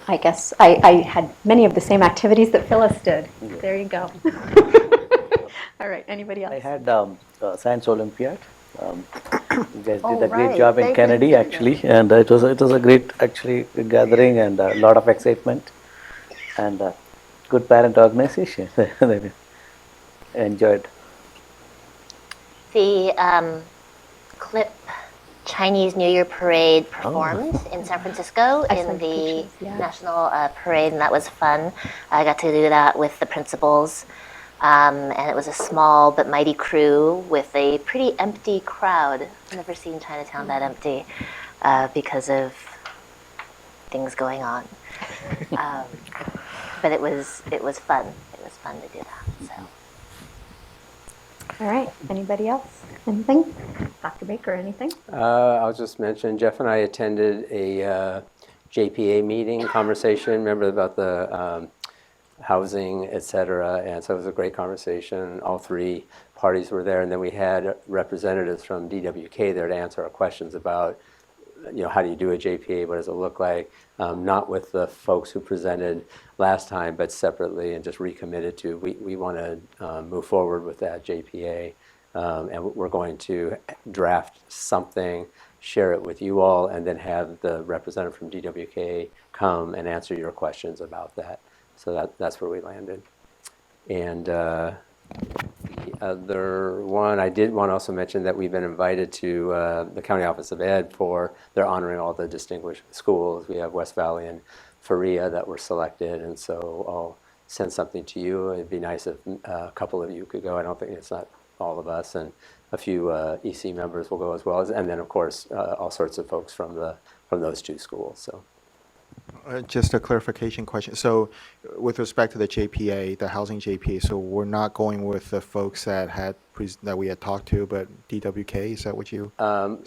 I guess I had many of the same activities that Phyllis did. There you go. All right, anybody else? I had Science Olympiad. You guys Oh, did a great right. job in Thank Kennedy, you. actually, and it was a great gathering and a lot of excitement and good parent organization. Enjoyed. The clip Chinese New Year parade performed in San Francisco I saw in the pictures, yeah. national parade, and that was fun. I got to do that with the principals. And it was a small but mighty crew with a pretty empty crowd. I've never seen Chinatown that empty because of things going on. But it was fun. It was fun to do that. So. All right. Anybody else? Anything? Dr. Baker, anything? I'll just mention, Jeff and I attended a JPA meeting conversation, remember about the housing, et cetera, and so it was a great conversation. All three parties were there, and then we had representatives from DWK there to answer our questions about, how do you do a JPA, what does it look like, not with the folks who presented last time, but separately, and just recommitted to, we want to move forward with that JPA, and we're going to draft something, share it with you all, and then have the representative from DWK come and answer your questions about that. So that's where we landed. And the other one, I did want to also mention that we've been invited to the County Office of Ed they're honoring all the distinguished schools. We have West Valley and Faria that were selected, and so I'll send something to you. It'd be nice if a couple of you could go. I don't think it's not all of us, and a few EC members will go as well, and then of course all sorts of folks from those two schools. So. Just a clarification question. So with respect to the JPA, the housing JPA, so we're not going with the folks that we had talked to, but DWK, is that what is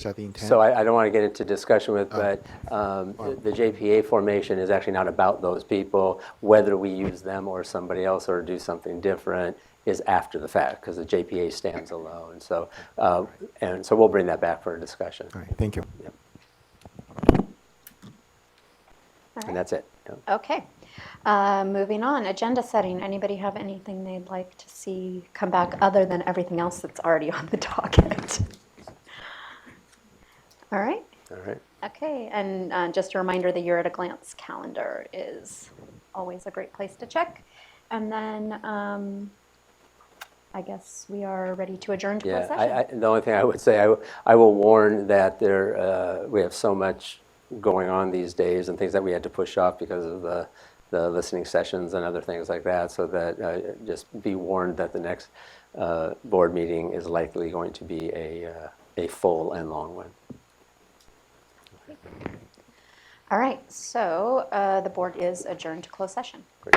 that the intent? So I don't want to get into discussion with, but the JPA formation is actually not about those people. Whether we use them or somebody else or do something different is after the fact, because the JPA stands alone. So, and so we'll bring that back for a discussion. All right, thank you. Yep. All right. And that's it. Yeah. Okay. Moving on, agenda setting. Anybody have anything they'd like to see come back other than everything else that's already on the docket? All right. All right. Okay, and just a reminder, the Year at a Glance calendar is always a great place to check. And then I guess we are ready to adjourn to closed session. The only thing I would say, I will warn that we have so much going on these days and things that we had to push off because of the listening sessions and other things like that, so that just be warned that the next board meeting is likely going to be a full and long one. All right, so the board is adjourned to closed session. Great.